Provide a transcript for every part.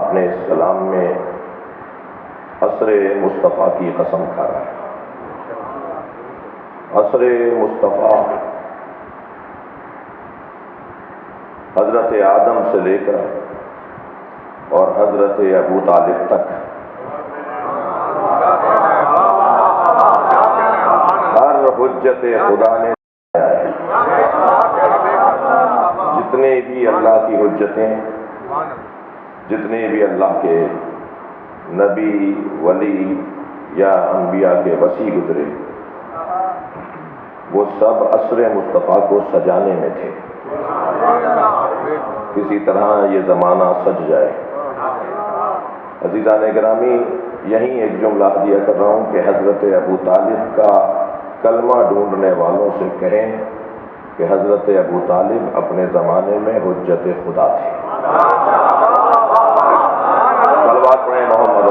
اپنے اس کلام میں عصر مصطفیٰ کی قسم کھا رہا ہے۔ عصر مصطفیٰ حضرت آدم سے لے کر اور حضرت ابو طالب تک ہر حجت خدا نے جتنے بھی اللہ کی حجتیں، جتنے بھی اللہ کے نبی ولی یا انبیاء کے وسیع گزرے، وہ سب عصر مصطفیٰ کو سجانے میں تھے، کسی طرح یہ زمانہ سج جائے۔ عزیزان گرامی، یہیں ایک جملہ دیا کر رہا ہوں کہ حضرت ابو طالب کا کلمہ ڈھونڈنے والوں سے کہیں کہ حضرت ابو طالب اپنے زمانے میں حجت خدا تھے۔ صلوات پڑھیں محمد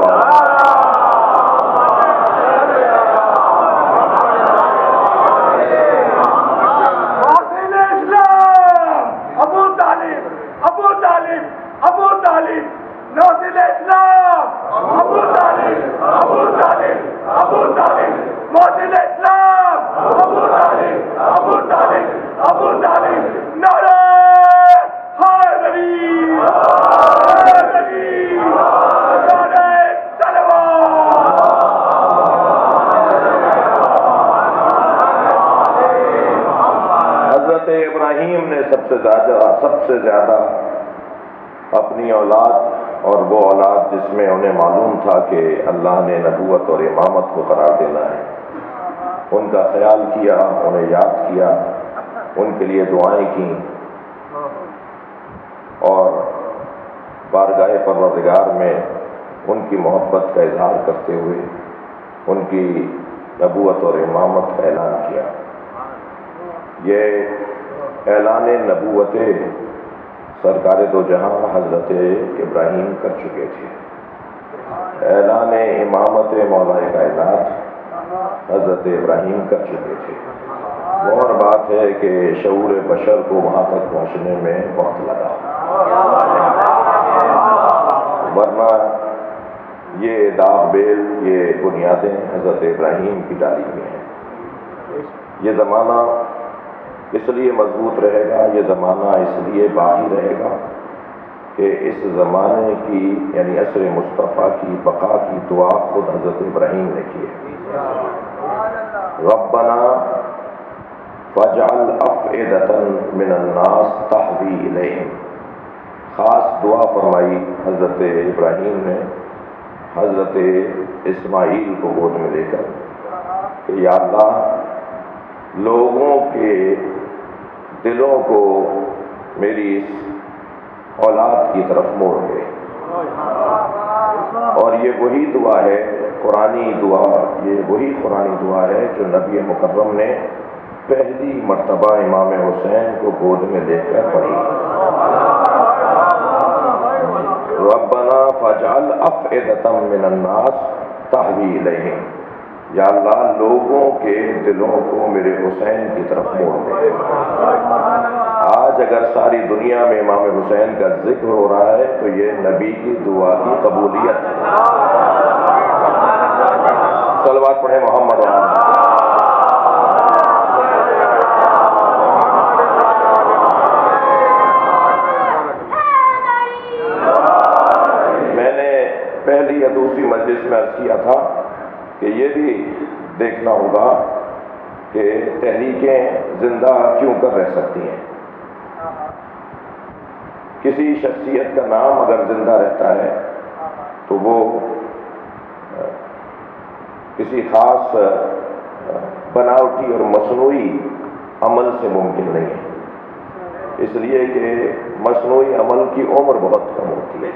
سب سے زیادہ اپنی اولاد اور وہ اولاد جس میں انہیں معلوم تھا کہ اللہ نے نبوت اور امامت کو قرار دینا ہے، ان کا خیال کیا، انہیں یاد کیا، ان کے لیے دعائیں کیں اور بارگاہ پروردگار میں ان کی محبت کا اظہار کرتے ہوئے ان کی نبوت اور امامت کا اعلان کیا۔ یہ اعلان نبوت سرکار دو جہاں حضرت ابراہیم کر چکے تھے، اعلان امامت مولا کائنات حضرت ابراہیم کر چکے تھے۔ اور بات ہے کہ شعور بشر کو وہاں تک پہنچنے میں وقت لگا، ورنہ یہ داغ بیل، یہ بنیادیں حضرت ابراہیم کی ڈالی ہوئی ہیں۔ یہ زمانہ اس لیے مضبوط رہے گا، یہ زمانہ اس لیے باقی رہے گا کہ اس زمانے کی یعنی عصر مصطفیٰ کی بقا کی دعا خود حضرت ابراہیم نے کی ہے۔ ربنا فاجعل افئدۃ من الناس تہوی الیہم، خاص دعا فرمائی حضرت ابراہیم نے حضرت اسماعیل کو گود میں لے کر کہ یا اللہ، لوگوں کے دلوں کو میری اس اولاد کی طرف موڑ دے۔ اور یہ وہی دعا ہے، قرآنی دعا، یہ وہی قرآنی دعا ہے جو نبی مکرم نے پہلی مرتبہ امام حسین کو گود میں لے کر پڑھی۔ ربنا فاجعل افئدۃ من الناس تہوی الیہم، یا اللہ لوگوں کے دلوں کو میرے حسین کی طرف موڑ دے۔ آج اگر ساری دنیا میں امام حسین کا ذکر ہو رہا ہے تو یہ نبی کی دعا کی قبولیت ہے۔ صلوات پڑھیں محمد میں نے پہلی یا دوسری مجلس میں عرض کیا تھا کہ یہ بھی دیکھنا ہوگا کہ تحریکیں زندہ کیوں کر رہ سکتی ہیں۔ کسی شخصیت کا نام اگر زندہ رہتا ہے تو وہ کسی خاص بناوٹی اور مصنوعی عمل سے ممکن نہیں ہے، اس لیے کہ مصنوعی عمل کی عمر بہت کم ہوتی ہے،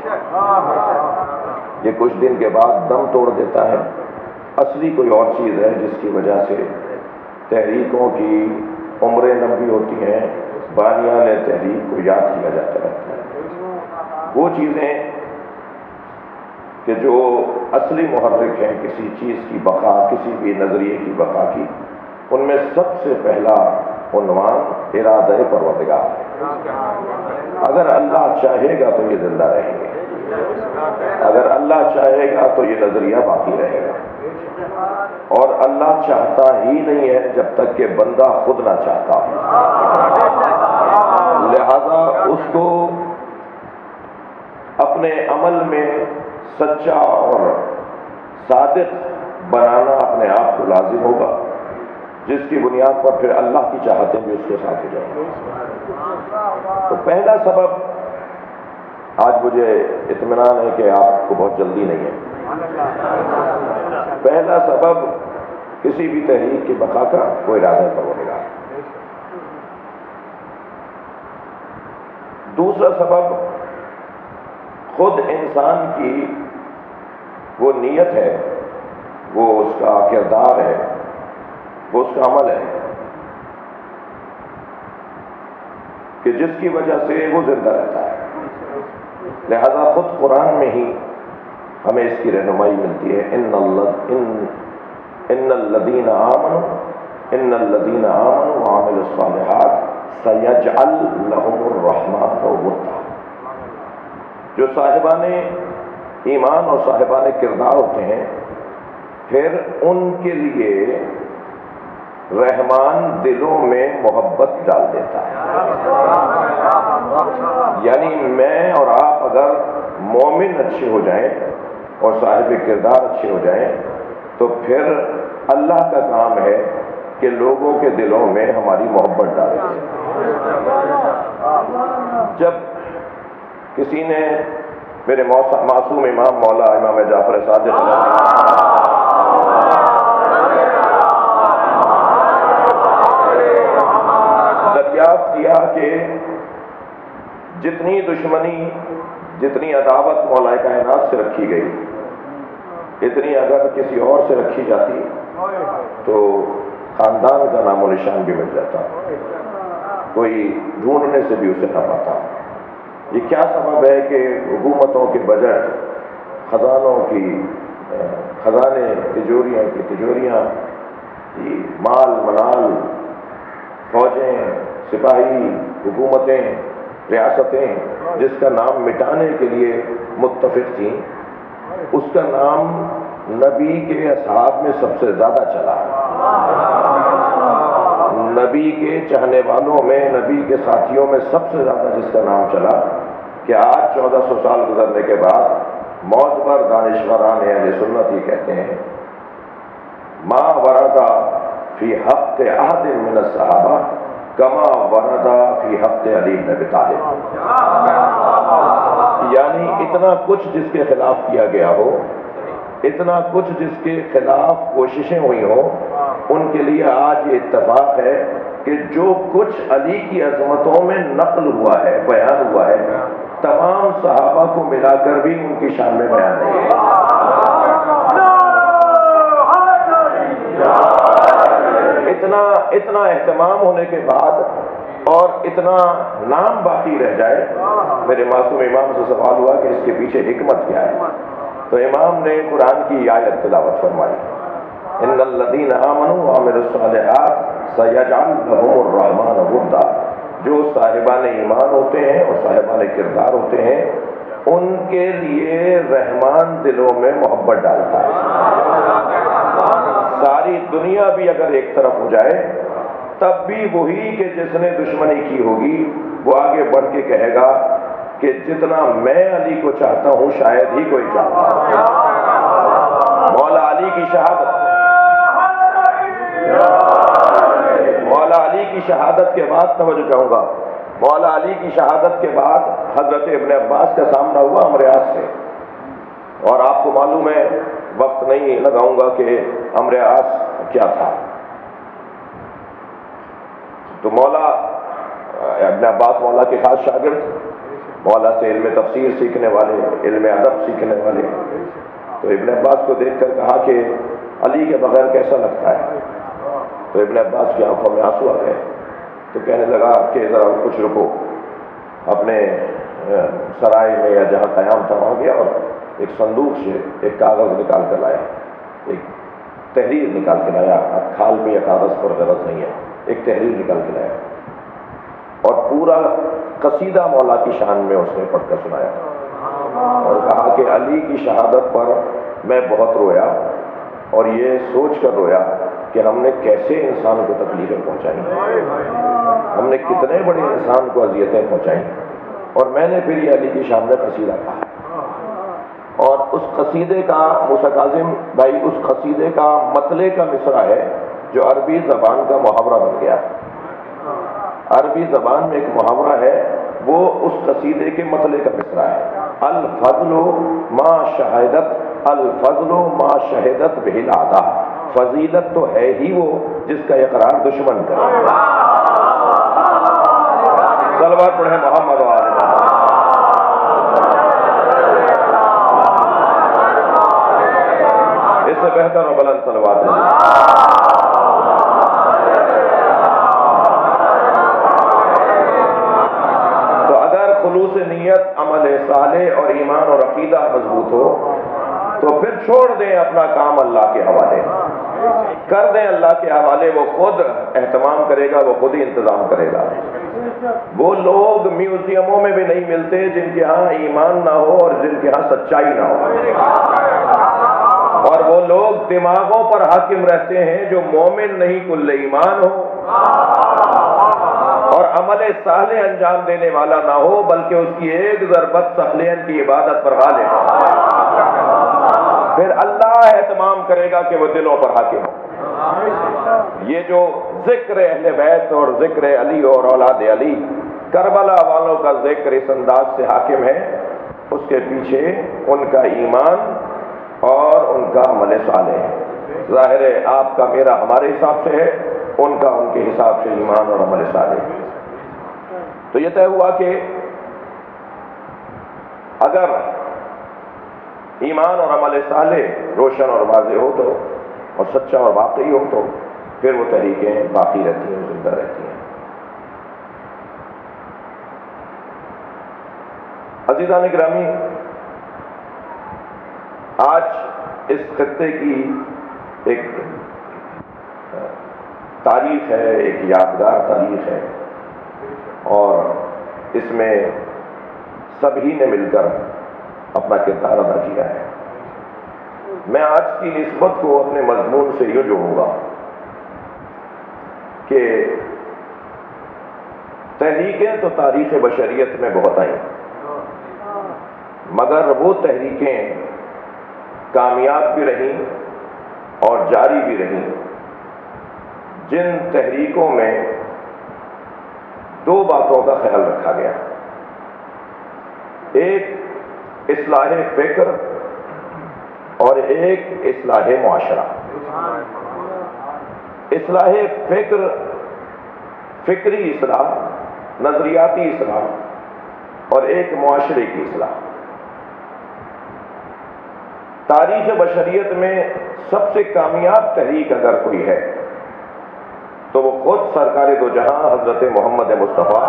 یہ کچھ دن کے بعد دم توڑ دیتا ہے۔ اصلی کوئی اور چیز ہے جس کی وجہ سے تحریکوں کی عمریں لمبی ہوتی ہیں، بانیان تحریک کو یاد کیا جاتا رہتا ہے۔ وہ چیزیں کہ جو اصلی محرک ہیں کسی چیز کی بقا، کسی بھی نظریے کی بقا کی، ان میں سب سے پہلا عنوان ارادہ پروردگار ہے۔ اگر اللہ چاہے گا تو یہ زندہ رہیں گے، اگر اللہ چاہے گا تو یہ نظریہ باقی رہے گا، اور اللہ چاہتا ہی نہیں ہے جب تک کہ بندہ خود نہ چاہتا ہو۔ لہذا اس کو اپنے عمل میں سچا اور صادق بنانا اپنے آپ کو لازم ہوگا، جس کی بنیاد پر پھر اللہ کی چاہتیں بھی اس کے ساتھ ہو جائیں گی۔ تو پہلا سبب، آج مجھے اطمینان ہے کہ آپ کو بہت جلدی نہیں ہے، پہلا سبب کسی بھی تحریک کی بقا کا وہ ارادہ پروردگار۔ دوسرا سبب خود انسان کی وہ نیت ہے، وہ اس کا کردار ہے، وہ اس کا عمل ہے کہ جس کی وجہ سے وہ زندہ رہتا ہے۔ لہذا خود قرآن میں ہی ہمیں اس کی رہنمائی ملتی ہے، ان الذین آمنوا وعملوا الصالحات سیجعل لهم الرحمن ودا۔ جو صاحبان ایمان اور صاحبان کردار ہوتے ہیں، پھر ان کے لیے رحمان دلوں میں محبت ڈال دیتا ہے۔ یعنی میں اور آپ اگر مومن اچھے ہو جائیں اور صاحب کردار اچھے ہو جائیں تو پھر اللہ کا کام ہے کہ لوگوں کے دلوں میں ہماری محبت ڈالے۔ جب کسی نے میرے معصوم امام مولا امام جعفر صادق دریافت کیا کہ جتنی دشمنی، جتنی عداوت مولا کائنات سے رکھی گئی، اتنی اگر کسی اور سے رکھی جاتی تو خاندان کا نام و نشان بھی مٹ جاتا، کوئی ڈھونڈنے سے بھی اسے نہ پاتا۔ یہ کیا سبب ہے کہ حکومتوں کے بجٹ، خزانوں کی خزانے، تجوریاں کی تجوریاں، مال منال، فوجیں، سپاہی، حکومتیں، ریاستیں جس کا نام مٹانے کے لیے متفق تھیں، اس کا نام نبی کے اصحاب میں سب سے زیادہ چلا، نبی کے چاہنے والوں میں، نبی کے ساتھیوں میں سب سے زیادہ جس کا نام چلا، کہ آج 1400 سال گزرنے کے بعد معتبر دانشوران اہل سنت یہ کہتے ہیں ما ورد فی حق احد من الصحابہ کما ورد فی حق علی بن ابی طالب۔ یعنی اتنا کچھ جس کے خلاف کیا گیا ہو، اتنا کچھ جس کے خلاف کوششیں ہوئی ہوں، ان کے لیے آج یہ اتفاق ہے کہ جو کچھ علی کی عظمتوں میں نقل ہوا ہے، بیان ہوا ہے، تمام صحابہ کو ملا کر بھی ان کی شان میں بیان نہیں ہے۔ اتنا اہتمام ہونے کے بعد اور اتنا نام باقی رہ جائے، میرے معصوم امام سے سوال ہوا کہ اس کے پیچھے حکمت کیا ہے، تو امام نے قرآن کی آیت تلاوت فرمائی، ان الذین آمنوا وعملوا الصالحات سیجعل لهم الرحمن ودا۔ جو صاحبان ایمان ہوتے ہیں اور صاحبان کردار ہوتے ہیں، ان کے لیے رحمان دلوں میں محبت ڈالتا ہے۔ ساری دنیا بھی اگر ایک طرف ہو جائے تب بھی وہی کہ جس نے دشمنی کی ہوگی وہ آگے بڑھ کے کہے گا کہ جتنا میں علی کو چاہتا ہوں شاید ہی کوئی چاہتا ہوں۔ مولا علی کی شہادت، مولا علی کی شہادت کے بعد توجہ چاہوں گا، مولا علی کی شہادت کے بعد حضرت ابن عباس کا سامنا ہوا عمرو عاص سے، اور آپ کو معلوم ہے، وقت نہیں لگاؤں گا کہ عمرو عاص کیا تھا۔ تو مولا ابن عباس مولا کے خاص شاگرد، مولا سے علم تفسیر سیکھنے والے، علم ادب سیکھنے والے، تو ابن عباس کو دیکھ کر کہا کہ علی کے بغیر کیسا لگتا ہے؟ تو ابن عباس کی آنکھوں میں آنسو آ گئے، تو کہنے لگا کہ ذرا کچھ رکو، اپنے سرائے میں یا جہاں قیام تھا وہاں گیا اور ایک صندوق سے ایک کاغذ نکال کر لایا، ایک تحریر نکال کے لایا، کھال میں یا کاغذ پر غرض نہیں ہے، ایک تحریر نکال کے لایا اور پورا قصیدہ مولا کی شان میں اس نے پڑھ کر سنایا۔ اور کہا کہ علی کی شہادت پر میں بہت رویا اور یہ سوچ کر رویا کہ ہم نے کیسے انسان کو تکلیفیں پہنچائی، ہم نے کتنے بڑے انسان کو اذیتیں پہنچائیں۔ اور میں نے پھر یہ علی کی شان میں قصیدہ کہا، اور اس قصیدے کا موسیٰ کاظم بھائی، اس قصیدے کا مطلع کا مصرع ہے جو عربی زبان کا محاورہ بن گیا۔ عربی زبان میں ایک محاورہ ہے، وہ اس قصیدے کے مطلع کا مصرع ہے، الفضل ما شہادت، الفضل ما شہدت بہ الاعداء، فضیلت تو ہے ہی وہ جس کا اقرار دشمن کرے۔ صلوات پڑھیں محمد و آل محمد۔ اس سے بہتر و بلند صلوات نہیں۔ تو اگر خلوص نیت، عمل صالح اور ایمان اور عقیدہ مضبوط ہو تو پھر چھوڑ دیں اپنا کام اللہ کے حوالے، کر دیں اللہ کے حوالے، وہ خود اہتمام کرے گا، وہ خود ہی انتظام کرے گا۔ وہ لوگ میوزیموں میں بھی نہیں ملتے جن کے ہاں ایمان نہ ہو اور جن کے ہاں سچائی نہ ہو، اور وہ لوگ دماغوں پر حاکم رہتے ہیں جو مومن نہیں کل ایمان ہو اور عمل صالح انجام دینے والا نہ ہو، بلکہ اس کی ایک ضربت ثقلین کی عبادت پر غالب ہو۔ پھر اللہ اہتمام کرے گا کہ وہ دلوں پر حاکم ہو۔ یہ جو ذکر اہل بیت اور ذکر علی اور اولاد علی، کربلا والوں کا ذکر اس انداز سے حاکم ہے، اس کے پیچھے ان کا ایمان اور ان کا عمل صالح ہے۔ ظاہر ہے آپ کا میرا ہمارے حساب سے ہے، ان کا ان کے حساب سے ایمان اور عمل صالح ہے۔ تو یہ طے ہوا کہ اگر ایمان اور عمل صالح روشن اور واضح ہو تو، اور سچا اور واقعی ہو تو، پھر وہ تحریکیں باقی رہتی ہیں، زندہ رہتی ہیں۔ عزیزان گرامی، آج اس خطے کی ایک تاریخ ہے، ایک یادگار تاریخ ہے، اور اس میں سبھی نے مل کر اپنا کردار ادا کیا ہے۔ میں آج کی نسبت کو اپنے مضمون سے یوں جوڑوں گا کہ تحریکیں تو تاریخ بشریت میں بہت آئیں، مگر وہ تحریکیں کامیاب بھی رہیں اور جاری بھی رہیں جن تحریکوں میں دو باتوں کا خیال رکھا گیا، ایک اصلاح فکر اور ایک اصلاح معاشرہ۔ اصلاح فکر، فکری اصلاح، نظریاتی اصلاح، اور ایک معاشرے کی اصلاح۔ تاریخ بشریت میں سب سے کامیاب تحریک اگر کوئی ہے تو وہ خود سرکار دو جہاں حضرت محمد مصطفیٰ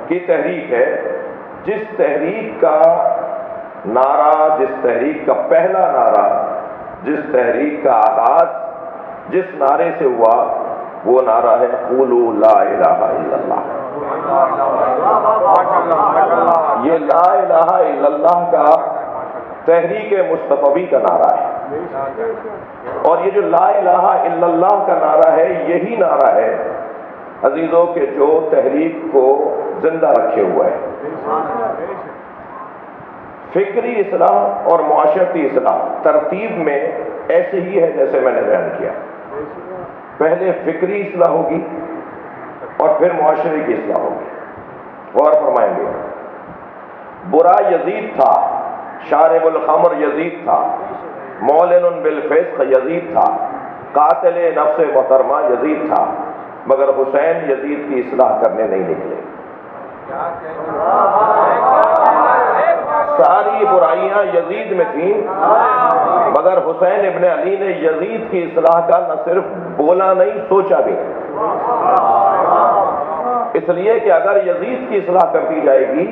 کی تحریک ہے، جس تحریک کا نعرہ، جس تحریک کا پہلا نعرہ، جس تحریک کا آغاز جس نعرے سے ہوا، وہ نعرہ ہے قولوا لا الہ الا اللہ۔ یہ لا الہ الا اللہ کا تحریک مصطفی کا نعرہ ہے، اور یہ جو لا الہ الا اللہ کا نعرہ ہے، یہی نعرہ ہے عزیزوں کہ جو تحریک کو زندہ رکھے ہوا ہے۔ فکری اصلاح اور معاشرتی اصلاح ترتیب میں ایسے ہی ہے جیسے میں نے بیان کیا، پہلے فکری اصلاح ہوگی اور پھر معاشرے کی اصلاح ہوگی۔ غور فرمائیں گے، برا یزید تھا، شارب الخمر یزید تھا، معلن بالفسق یزید تھا، قاتل نفس محترمہ یزید تھا، مگر حسین یزید کی اصلاح کرنے نہیں نکلے۔ ساری برائیاں یزید میں تھیں، مگر حسین ابن علی نے یزید کی اصلاح کا نہ صرف بولا نہیں، سوچا بھی۔ اس لیے کہ اگر یزید کی اصلاح کر دی جائے گی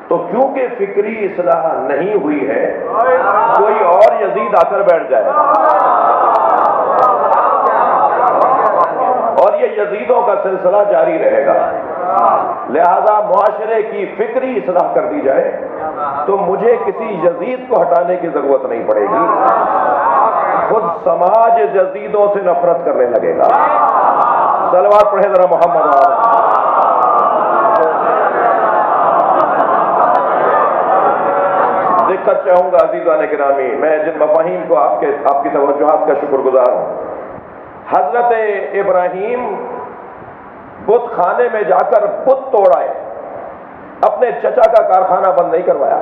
تو کیونکہ فکری اصلاح نہیں ہوئی ہے، کوئی اور یزید آ کر بیٹھ جائے گا۔ اور یہ یزیدوں کا سلسلہ جاری رہے گا. لہذا معاشرے کی فکری اصلاح کر دی جائے تو مجھے کسی یزید کو ہٹانے کی ضرورت نہیں پڑے گی، خود سماج یزیدوں سے نفرت کرنے لگے گا. صلوات پڑھے ذرا محمد آل. دقت چاہوں گا عزیزان گرامی، میں جن مفاہیم کو آپ کی توجہات کا شکر گزار ہوں. حضرت ابراہیم بت خانے میں جا کر بت توڑائے، اپنے چچا کا کارخانہ بند نہیں کروایا.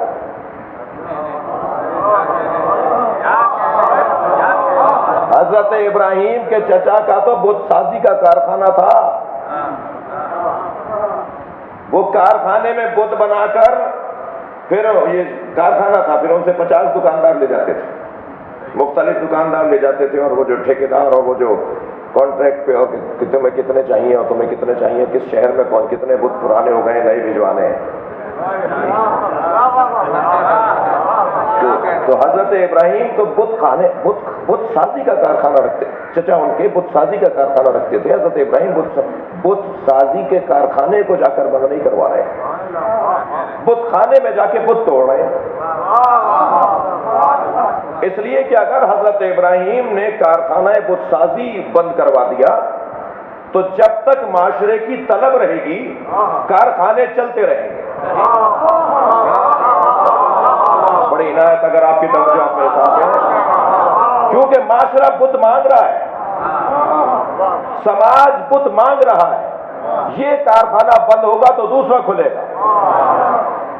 حضرت ابراہیم کے چچا کا تو بت سازی کا کارخانہ تھا. وہ کارخانے میں بت بنا کر، پھر یہ کارخانہ تھا، پھر ان سے 50 دکاندار لے جاتے تھے، مختلف دکاندار لے جاتے تھے، اور وہ جو ٹھیکیدار اور وہ جو کانٹریکٹ پہ، اور تمہیں کتنے چاہیے اور تمہیں کتنے چاہیے، کس شہر میں کتنے بت پرانے ہو گئے، نئے بھجوانے ہیں. تو حضرت ابراہیم تو بت سازی کا کارخانہ رکھتے، چچا ان کے بت سازی کا کارخانہ رکھتے تھے. حضرت ابراہیم بت سازی کے کارخانے کو جا کر بند نہیں کروا رہے، بت خانے میں جا کے بت توڑ رہے ہیں. اس لیے کہ اگر حضرت ابراہیم نے کارخانہ بت سازی بند کروا دیا تو جب تک معاشرے کی طلب رہے گی کارخانے چلتے رہیں گے. بڑی عنایت اگر آپ کی توجہ آپ میرے ساتھ ہے، کیونکہ معاشرہ بت مانگ رہا ہے، سماج بت مانگ رہا ہے. یہ کارخانہ بند ہوگا تو دوسرا کھلے گا.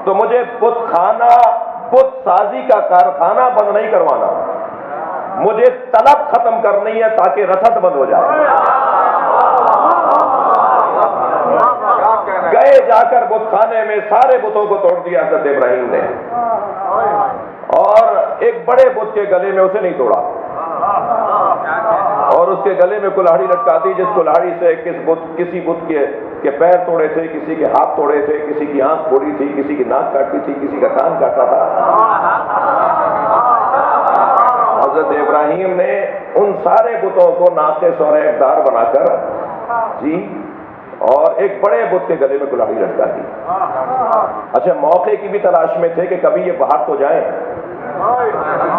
تو مجھے بت سازی کا کارخانہ بند نہیں کروانا، مجھے طلب ختم کرنی ہے تاکہ رسد بند ہو جائے. گئے جا کر بت خانے میں سارے بتوں کو توڑ دیا حضرت ابراہیم نے، اور ایک بڑے بت کے گلے میں اسے نہیں توڑا، اور اس کے گلے میں کلاڑی لٹکا دی، جس کلاڑی سے کسی بت کے پیر توڑے تھے، کسی کے ہاتھ توڑے تھے، کسی کی آنکھ پھوڑی تھی، کسی کی ناک کاٹی تھی، کسی کا کان کاٹا تھا. حضرت ابراہیم نے ان سارے بتوں کو ناقص اور عیبدار بنا کر اور ایک بڑے بت کے گلے میں کلاڑی لٹکا دی. اچھا، موقع کی بھی تلاش میں تھے کہ کبھی یہ باہر تو جائیں.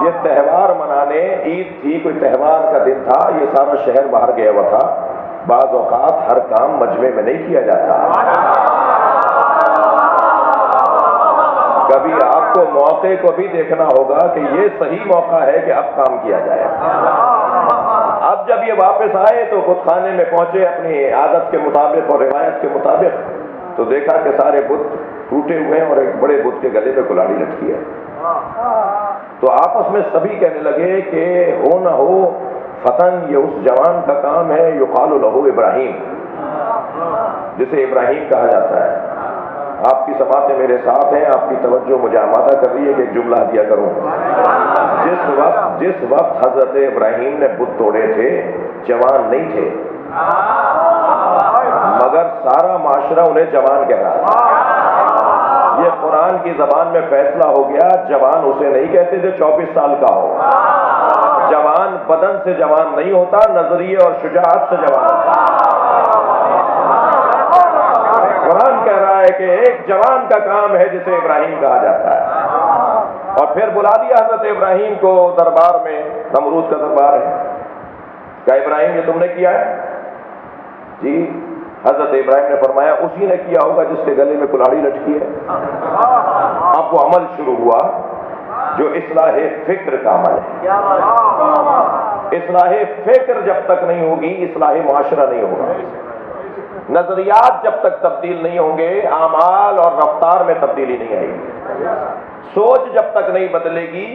یہ تہوار منانے، عید تھی، کوئی تہوار کا دن تھا، یہ سارا شہر باہر گیا ہوا تھا. بعض اوقات ہر کام مجمع میں نہیں کیا جاتا. کبھی آپ کو موقع کو بھی دیکھنا ہوگا کہ یہ صحیح موقع ہے کہ اب کام کیا جائے. اب جب یہ واپس آئے تو بت خانے میں پہنچے اپنی عادت کے مطابق اور روایت کے مطابق، تو دیکھا کہ سارے بت ٹوٹے ہوئے ہیں اور ایک بڑے بت کے گلے پہ کلاڑی لٹکی ہے. تو آپس میں سبھی کہنے لگے کہ ہو نہ ہو فتن، یہ اس جوان کا کام ہے، یقال لہو ابراہیم، جسے ابراہیم کہا جاتا ہے. آپ کی سماعتیں میرے ساتھ ہیں، آپ کی توجہ مجھے آمادہ کر رہی ہے کہ ایک جملہ دیا کروں. جس وقت حضرت ابراہیم نے بت توڑے تھے جوان نہیں تھے، مگر سارا معاشرہ انہیں جوان کہہ رہا تھا. یہ قرآن کی زبان میں فیصلہ ہو گیا، جوان اسے نہیں کہتے جو 24 سال کا ہو. جوان بدن سے جوان نہیں ہوتا، نظریے اور شجاعت سے جوان ہوتا. قرآن کہہ رہا ہے کہ ایک جوان کا کام ہے جسے ابراہیم کہا جاتا ہے. اور پھر بلا دیا حضرت ابراہیم کو دربار میں، نمرود کا دربار ہے. کیا ابراہیم یہ تم نے کیا ہے؟ جی. حضرت ابراہیم نے فرمایا اسی نے کیا ہوگا جس کے گلے میں کلاڑی لٹکی ہے. اب وہ عمل شروع ہوا جو اصلاح فکر کا عمل ہے. اصلاح فکر جب تک نہیں ہوگی اصلاح معاشرہ نہیں ہوگا. نظریات جب تک تبدیل نہیں ہوں گے اعمال اور رفتار میں تبدیلی نہیں آئے گی. سوچ جب تک نہیں بدلے گی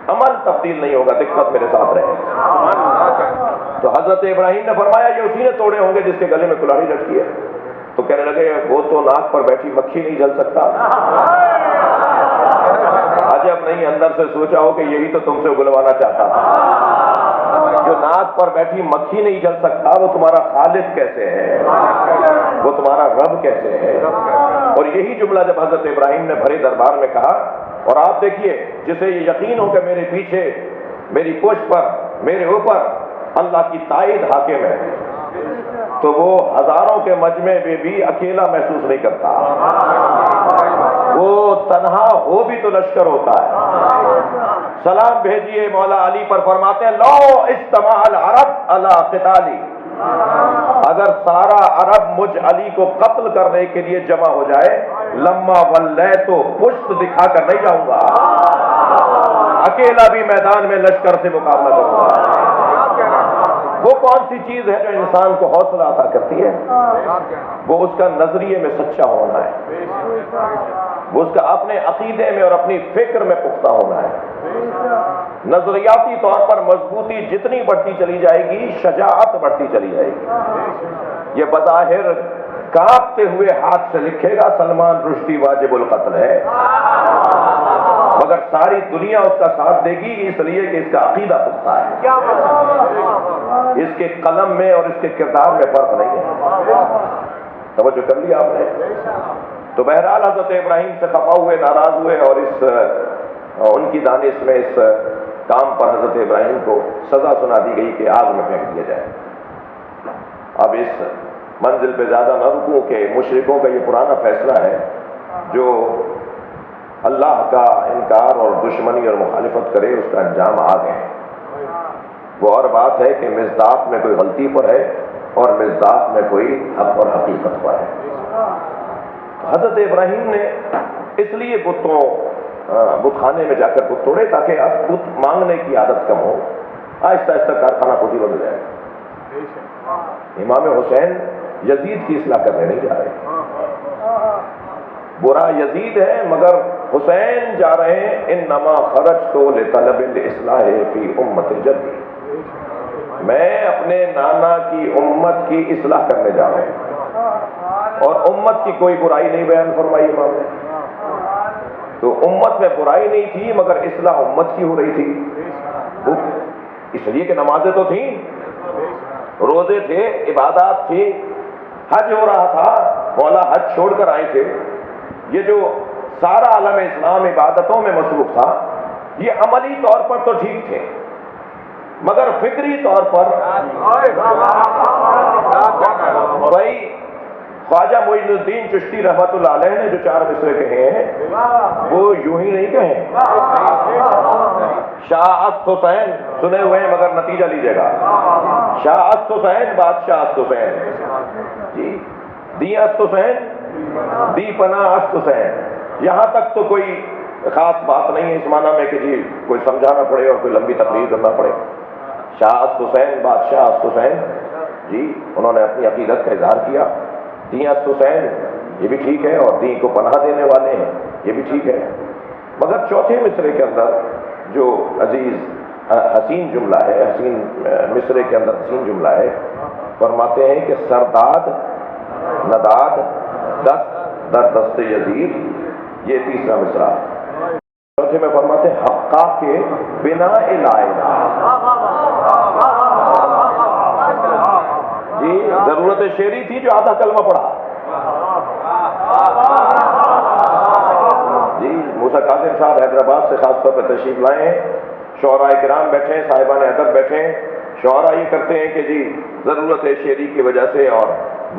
عمل تبدیل نہیں ہوگا. دقت میرے ساتھ رہے. تو حضرت ابراہیم نے فرمایا یہ اسی نے توڑے ہوں گے جس کے گلے میں کلاڑی لٹکی ہے. تو کہنے لگے وہ تو ناک پر بیٹھی مکھی نہیں جل سکتا. عجب نہیں اندر سے سوچا ہو کہ یہی تو تم سے اگلوانا چاہتا تھا. جو ناک پر بیٹھی مکھی نہیں جل سکتا وہ تمہارا خالق کیسے ہے، وہ تمہارا رب کیسے ہے. اور یہی جملہ جب حضرت ابراہیم نے بھرے دربار میں کہا، اور آپ دیکھیے جسے یہ یقین ہو کہ میرے پیچھے، میری پشت پر، میرے اوپر اللہ کی تائید حاکم ہے، تو وہ ہزاروں کے مجمع میں بھی اکیلا محسوس نہیں کرتا، وہ تنہا ہو بھی تو لشکر ہوتا ہے۔ سلام بھیجیے مولا علی پر، فرماتے ہیں لو اجتمع العرب علی قتالی، اگر سارا عرب مجھ علی کو قتل کرنے کے لیے جمع ہو جائے، لما ولیتو، پشت دکھا کر نہیں جاؤں گا، اکیلا بھی میدان میں لشکر سے مقابلہ کروں گا۔ وہ کون سی چیز ہے جو انسان کو حوصلہ عطا کرتی ہے؟ وہ اس کا نظریے میں سچا ہونا ہے، وہ اس کا اپنے عقیدے میں اور اپنی فکر میں پختہ ہونا ہے۔ نظریاتی طور پر مضبوطی جتنی بڑھتی چلی جائے گی، شجاعت بڑھتی چلی جائے گی۔ یہ بظاہر کانپتے ہوئے ہاتھ سے لکھے گا سلمان رشدی واجب القتل ہے، مگر ساری دنیا اس کا ساتھ دے گی، اس لیے کہ اس کا عقیدہ پختہ ہے، اس کے قلم میں اور اس کے کردار میں فرق نہیں ہے۔ توجہ کر لیا آپ نے؟ تو بہرحال حضرت ابراہیم سے خفا ہوئے، ناراض ہوئے، اور ان کی دانش میں اس کام پر حضرت ابراہیم کو سزا سنا دی گئی کہ آگ میں پھینک دیا جائے۔ اب اس منزل پہ زیادہ نہ رکوں کہ مشرکوں کا یہ پرانا فیصلہ ہے، جو اللہ کا انکار اور دشمنی اور مخالفت کرے اس کا انجام آگ ہے۔ وہ اور بات ہے کہ مصداق میں کوئی غلطی پر ہے اور مصداق میں کوئی حق اور حقیقت پر ہے۔ حضرت ابراہیم نے اس لیے بت خانے میں جا کر بت توڑے تاکہ اب بت مانگنے کی عادت کم ہو، آہستہ آہستہ کارخانہ خود ہی بدل جائے۔ امام حسین یزید کی اصلاح کرنے نہیں جا رہے، برا یزید ہے مگر حسین جا رہے ہیں، انما خرجت لطلب الاصلاح فی امت جدی، میں اپنے نانا کی امت کی اصلاح کرنے جا رہا ہوں، اور امت کی کوئی برائی نہیں بیان فرمائی امام نے۔ تو امت میں برائی نہیں تھی مگر اصلاح امت کی ہو رہی تھی، اس لیے کہ نمازیں تو تھیں، روزے تھے، عبادات تھی، حج ہو رہا تھا، مولا حج چھوڑ کر آئے تھے۔ یہ جو سارا عالم اسلام عبادتوں میں مصروف تھا، یہ عملی طور پر تو ٹھیک تھے مگر فکری طور پر بھائی خواجہ معین الدین چشتی رحمت اللہ علیہ نے جو 4 مصرے کہے ہیں وہ یوں ہی نہیں کہے۔ شاہ است حسین سنے ہوئے ہیں مگر نتیجہ لیجیے گا، شاہ است حسین بادشاہ است حسین، جی دی است حسین دی پناہ است حسین، یہاں تک تو کوئی خاص بات نہیں ہے اس معنی میں کہ جی کوئی سمجھانا پڑے اور کوئی لمبی تقریر کرنا پڑے۔ شاہ است حسین بادشاہ است حسین، جی انہوں نے اپنی عقیدت کا اظہار کیا۔ دی است حسین یہ بھی ٹھیک ہے، اور دین کو پناہ دینے والے ہیں یہ بھی ٹھیک ہے، مگر چوتھے مصرے کے اندر جو عزیز حسین جملہ ہے، حسین مصرے کے اندر حسین جملہ ہے، فرماتے ہیں کہ سرداد نداد دست در دست یزید، یہ تیسرا مصرع۔ چوتھے میں فرماتے ہیں حقا کے بنا لا الہ، جی ضرورت شعری تھی جو آدھا کلمہ پڑھا، جی موسیٰ کاظم صاحب حیدرآباد سے خاص طور پر تشریف لائے ہیں، شعراء کرام بیٹھے ہیں، صاحبان ادب بیٹھے ہیں، شعراء یہ کرتے ہیں کہ جی ضرورت شعری کی وجہ سے اور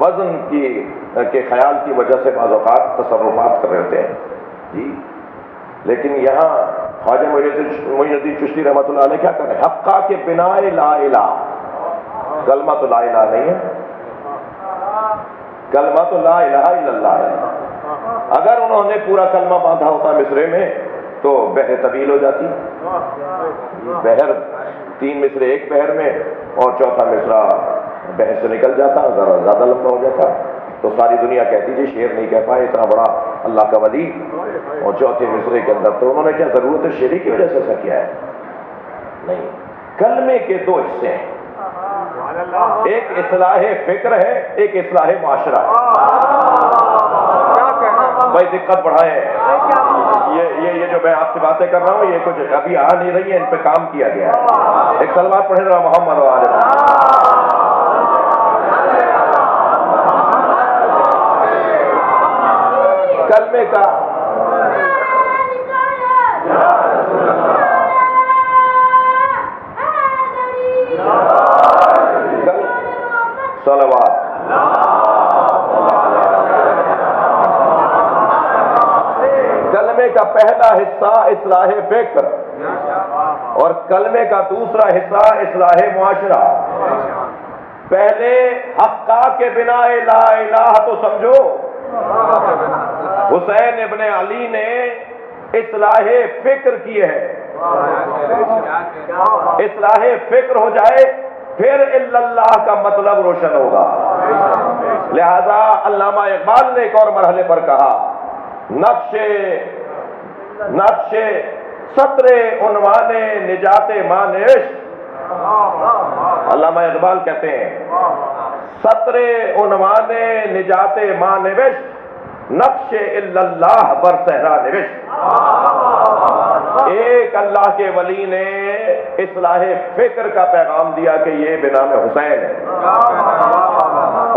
وزن کے خیال کی وجہ سے بعض اوقات تصرفات کر رہے ہوتے ہیں، جی لیکن یہاں خواجہ معین الدین چشتی رحمۃ اللہ علیہ کیا کر رہے ہیں؟ حقا کے بنا لا الہ، کلمہ تو لا الہ نہیں ہے، کلمہ تو لا الہ الا اللہ ہے۔ اگر انہوں نے پورا کلمہ باندھا ہوتا مصرے میں تو بحر طویل ہو جاتی، بحر 3 مصرے ایک بحر میں اور چوتھا مصرع بحر سے نکل جاتا، ذرا زیادہ لمبا ہو جاتا، تو ساری دنیا کہتی جی شعر نہیں کہہ پائے اتنا بڑا اللہ کا ولی، اور چوتھے مصرے کے اندر تو انہوں نے کیا ضرورت شعری کی وجہ سے ایسا کیا ہے؟ نہیں، کلمے کے 2 حصے ہیں، ایک اصلاح فکر ہے، ایک اصلاح معاشرہ ہے۔ بھائی دقت بڑھائیں، یہ جو میں آپ سے باتیں کر رہا ہوں یہ کچھ ابھی آ نہیں رہی ہے، ان پہ کام کیا گیا ہے۔ ایک صلوات پڑھیں ذرا محمد و آل محمد۔ کلمے کا صلوات کلمے کا پہلا حصہ اصلاح فکر اور کلمے کا دوسرا حصہ اصلاح معاشرہ. پہلے حق کے بنا لا الہ تو سمجھو. حسین ابن علی نے اصلاح فکر کی ہے. اصلاح فکر ہو جائے پھر الا اللہ کا مطلب روشن ہوگا. لہذا علامہ اقبال نے ایک اور مرحلے پر کہا نقش سطر عنوان نجات مانوشت. علامہ اقبال کہتے ہیں سطر عنوان نجات مانوشت نقش الا اللہ بر صحرا نوشت. ایک اللہ کے ولی نے اصلاح فکر کا پیغام دیا کہ یہ بنام حسین ہے،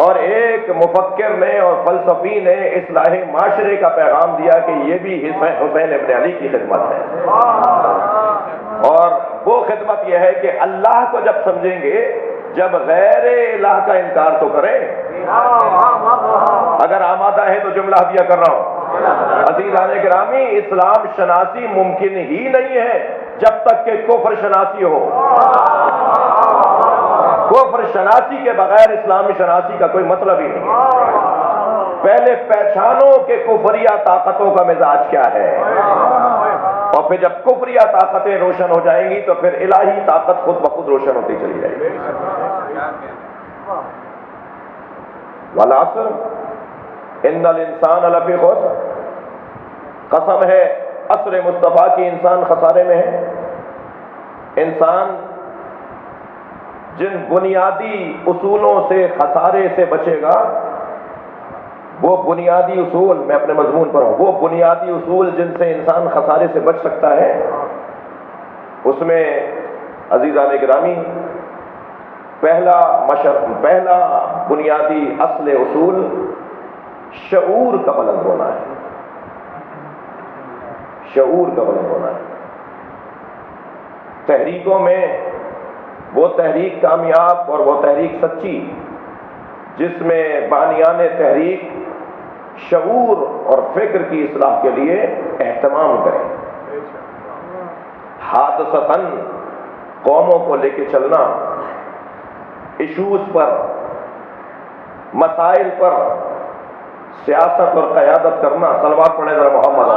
اور ایک مفکر نے اور فلسفی نے اصلاح معاشرے کا پیغام دیا کہ یہ بھی حسین ابن علی کی خدمت ہے. اور وہ خدمت یہ ہے کہ اللہ کو جب سمجھیں گے جب غیر الہ کا انکار تو کریں. اگر آمادہ ہے تو جملہ دیا کر رہا ہوں. عزیزان گرامی، اسلام شناسی ممکن ہی نہیں ہے جب تک کہ کفر شناسی ہو. کفر شناسی کے بغیر اسلام شناسی کا کوئی مطلب ہی نہیں. پہلے پہچانو کہ کفریہ طاقتوں کا مزاج کیا ہے، اور پھر جب کفریہ طاقتیں روشن ہو جائیں گی تو پھر الہی طاقت خود بخود روشن ہوتی چلی جائے گی. والعصر ان الانسان لفی خسر. قسم ہے عصر مصطفیٰ کی انسان خسارے میں ہے. انسان جن بنیادی اصولوں سے خسارے سے بچے گا، وہ بنیادی اصول، میں اپنے مضمون پر ہوں، وہ بنیادی اصول جن سے انسان خسارے سے بچ سکتا ہے، اس میں عزیزان گرامی پہلا بنیادی اصل اصول شعور کا بلند ہونا ہے. شعور کا بلند ہونا ہے. تحریکوں میں وہ تحریک کامیاب اور وہ تحریک سچی جس میں بانیان تحریک شعور اور فکر کی اصلاح کے لیے اہتمام کریں. حادثتاً قوموں کو لے کے چلنا، ایشوز پر، مسائل پر سیاست اور قیادت کرنا. صلوات پڑھیں ذرا محمد.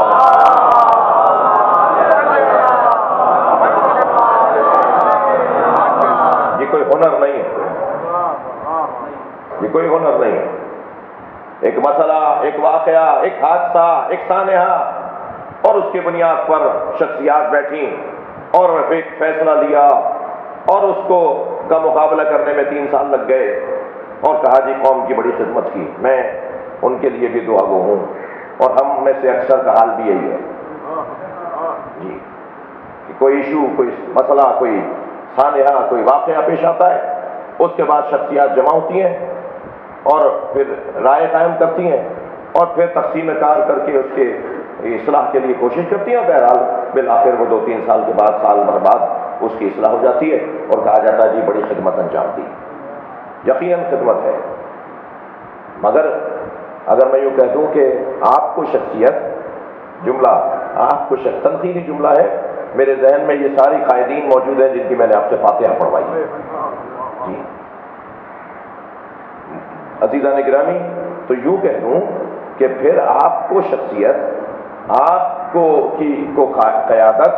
یہ کوئی ہنر نہیں ہے، یہ کوئی ہنر نہیں ہے. ایک مسئلہ، ایک واقعہ، ایک حادثہ، ایک سانحہ، اور اس کی بنیاد پر شخصیات بیٹھیں اور ایک فیصلہ لیا، اور اس کو کا مقابلہ کرنے میں 3 سال لگ گئے، اور کہا جی قوم کی بڑی خدمت کی. میں ان کے لیے بھی دعا گو ہوں، اور ہم میں سے اکثر کا حال بھی یہی ہے جی کہ کوئی ایشو، کوئی مسئلہ، کوئی سانحہ، کوئی واقعہ پیش آتا ہے، اس کے بعد شخصیات جمع ہوتی ہیں اور پھر رائے قائم کرتی ہیں، اور پھر تقسیم کار کر کے اس کے اصلاح کے لیے کوشش کرتی ہیں. بہرحال بالآخر وہ 2-3 سال کے بعد، سال بھر بعد اس کی اصلاح ہو جاتی ہے اور کہا جاتا ہے جی بڑی خدمت انجام دی. یقیناً خدمت ہے، مگر اگر میں یوں کہہ دوں کہ آپ کو شخصیت جملہ، آپ کو تنقیدی جملہ ہے، میرے ذہن میں یہ ساری قائدین موجود ہیں جن کی میں نے آپ سے فاتحہ پڑھوائی ہے جی. عزیزان گرامی، تو یوں کہہ دوں کہ پھر آپ کو شخصیت، آپ کو قیادت،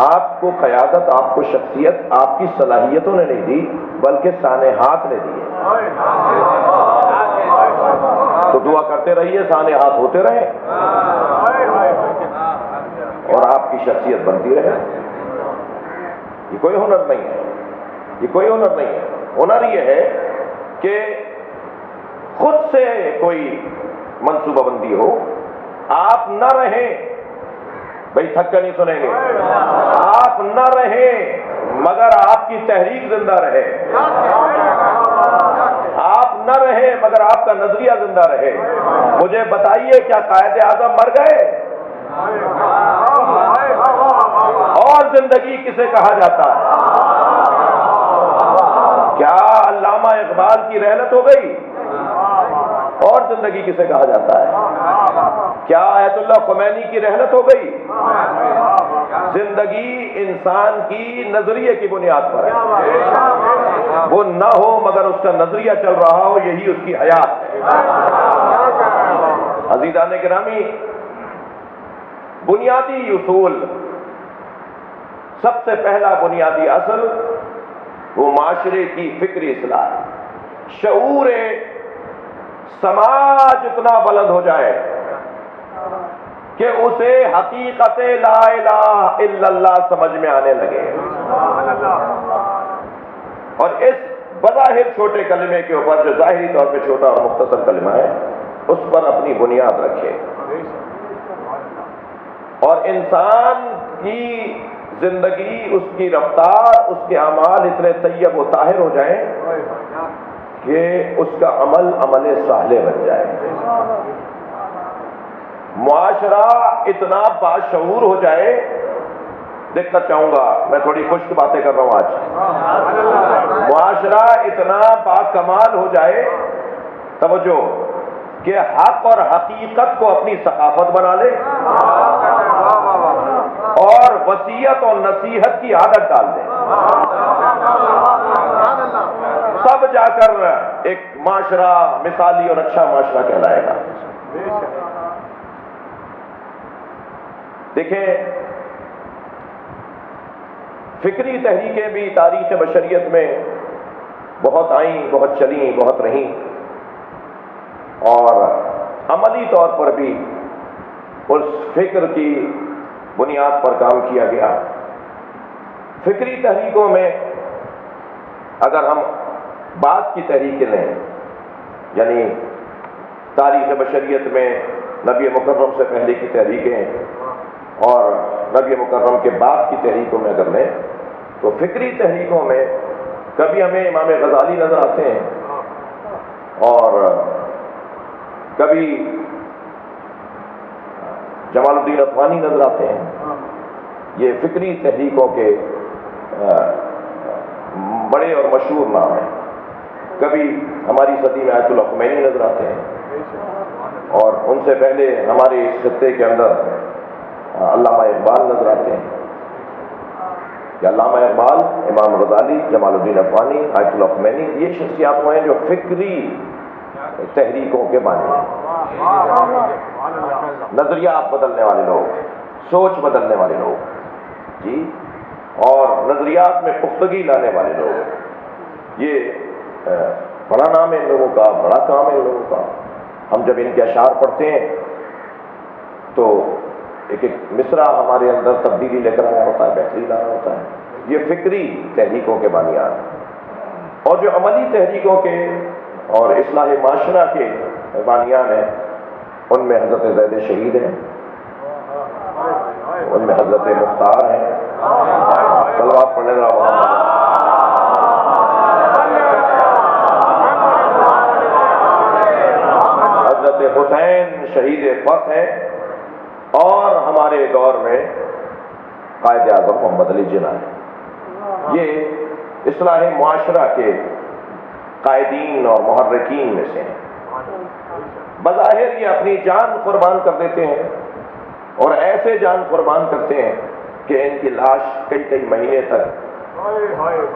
آپ کو قیادت، آپ کو شخصیت آپ کی صلاحیتوں نے نہیں دی بلکہ سانحات نے دی ہے. تو دعا کرتے رہیے، سانحات ہوتے رہے اور آپ کی شخصیت بنتی رہے. یہ کوئی ہنر نہیں ہے، یہ کوئی ہنر نہیں ہے. ہنر یہ ہے کہ خود سے کوئی منصوبہ بندی ہو، آپ نہ رہیں، بھائی تھک کر نہیں سنیں گے، آپ نہ رہیں مگر آپ کی تحریک زندہ رہے، آپ نہ رہیں مگر آپ کا نظریہ زندہ رہے. مجھے بتائیے کیا قائد اعظم مر گئے؟ اور زندگی کسے کہا جاتا ہے؟ کیا علامہ اقبال کی رحلت ہو گئی؟ اور زندگی کسے کہا جاتا ہے؟ کیا آیت اللہ خمینی کی رحلت ہو گئی؟ زندگی انسان کی نظریے کی بنیاد پر ہے، وہ نہ ہو مگر اس کا نظریہ چل رہا ہو، یہی اس کی حیات ہے۔ عزیزان گرامی، بنیادی اصول، سب سے پہلا بنیادی اصل وہ معاشرے کی فکری اصلاح، شعور سماج اتنا بلند ہو جائے کہ اسے حقیقت لا الہ الا اللہ سمجھ میں آنے لگے، اور اس بظاہر چھوٹے کلمے کے اوپر، جو ظاہری طور پہ چھوٹا اور مختصر کلمہ ہے، اس پر اپنی بنیاد رکھے، اور انسان کی زندگی، اس کی رفتار، اس کے اعمال اتنے طیب و طاہر ہو جائیں کہ اس کا عمل عمل صالح بن جائے، معاشرہ اتنا باشعور ہو جائے۔ دیکھنا چاہوں گا، میں تھوڑی خشک باتیں کر رہا ہوں آج، معاشرہ اتنا باکمال ہو جائے، توجہ، کہ حق اور حقیقت کو اپنی ثقافت بنا لے اور وصیت اور نصیحت کی عادت ڈال دے، تب جا کر ایک معاشرہ مثالی اور اچھا معاشرہ کہلائے گا۔ دیکھیں، فکری تحریکیں بھی تاریخ بشریت میں بہت آئیں، بہت چلیں، بہت رہیں، اور عملی طور پر بھی اس فکر کی بنیاد پر کام کیا گیا۔ فکری تحریکوں میں اگر ہم بات کی تحریکیں لیں، یعنی تاریخ بشریت میں نبی مکرم سے پہلے کی تحریکیں اور نبی مکرم کے بعد کی تحریکوں میں اگر لیں، تو فکری تحریکوں میں کبھی ہمیں امام غزالی نظر آتے ہیں اور کبھی جمال الدین افغانی نظر آتے ہیں۔ یہ فکری تحریکوں کے بڑے اور مشہور نام ہیں۔ کبھی ہماری صدی میں آیت اللہ خمینی نظر آتے ہیں، اور ان سے پہلے ہمارے اس خطے کے اندر علامہ اقبال نظر آتے ہیں۔ کہ علامہ اقبال، امام غزالی، جمال الدین افغانی، آیت اللہ خمینی، یہ شخصیات وہ ہیں جو فکری تحریکوں کے بانی ہیں، نظریات بدلنے والے لوگ، سوچ بدلنے والے لوگ، جی، اور نظریات میں پختگی لانے والے لوگ۔ یہ بڑا نام ہے ان لوگوں کا، بڑا کام ہے ان لوگوں کا۔ ہم جب ان کے اشعار پڑھتے ہیں تو ایک ایک مصرع ہمارے اندر تبدیلی لے کر آنا ہوتا ہے، بہتری لانا ہوتا ہے۔ یہ فکری تحریکوں کے بانیان ہیں، اور جو عملی تحریکوں کے اور اصلاح معاشرہ کے بانیان ہیں، ان میں حضرت زید شہید ہیں، ان میں حضرت مختار ہیں، صلوات پڑھنے والا حضرت حسین شہید فتح ہیں، اور ہمارے دور میں قائد اعظم محمد علی جناح ہیں۔ یہ اصلاح معاشرہ کے قائدین اور محرکین میں سے ہیں۔ بظاہر یہ اپنی جان قربان کر دیتے ہیں، اور ایسے جان قربان کرتے ہیں کہ ان کی لاش کئی کئی مہینے تک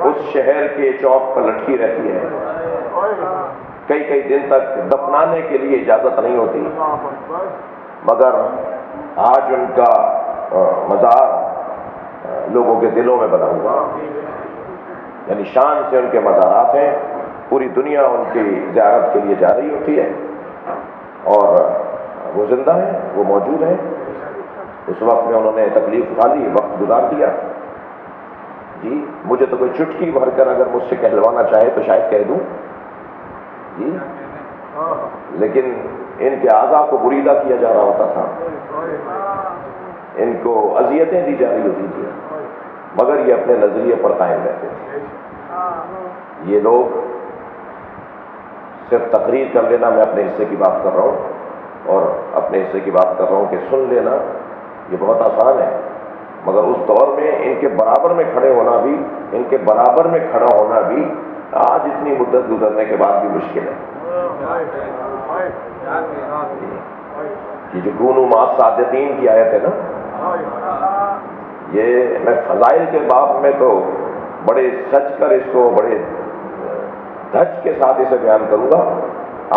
اس شہر کے چوک پر لٹکی رہتی ہے، کئی کئی دن تک دفنانے کے لیے اجازت نہیں ہوتی، مگر آج ان کا مزار لوگوں کے دلوں میں بنا ہوا، یعنی شان سے ان کے مزارات ہیں، پوری دنیا ان کی زیارت کے لیے جا رہی ہوتی ہے، اور وہ زندہ ہیں، وہ موجود ہیں۔ اس وقت میں انہوں نے تکلیف اٹھا لی، وقت گزار دیا۔ جی، مجھے تو کوئی چٹکی بھر کر اگر مجھ سے کہلوانا چاہے تو شاید کہہ دوں، جی، لیکن ان کے اعضاء کو بریدہ کیا جا رہا ہوتا تھا، ان کو اذیتیں دی جا رہی ہوتی تھی، مگر یہ اپنے نظریے پر قائم رہتے تھے۔ یہ لوگ صرف تقریر کر لینا، میں اپنے حصے کی بات کر رہا ہوں، اور اپنے حصے کی بات کر رہا ہوں کہ سن لینا یہ بہت آسان ہے، مگر اس دور میں ان کے برابر میں کھڑے ہونا بھی، ان کے برابر میں کھڑا ہونا بھی آج اتنی مدت گزرنے کے بعد بھی مشکل ہے۔ یہ جو کونوا مع الصادقین کی آیت ہے نا، یہ میں فضائل کے باب میں تو بڑے سچ کر اس کو بڑے دھج کے ساتھ اسے بیان کروں گا،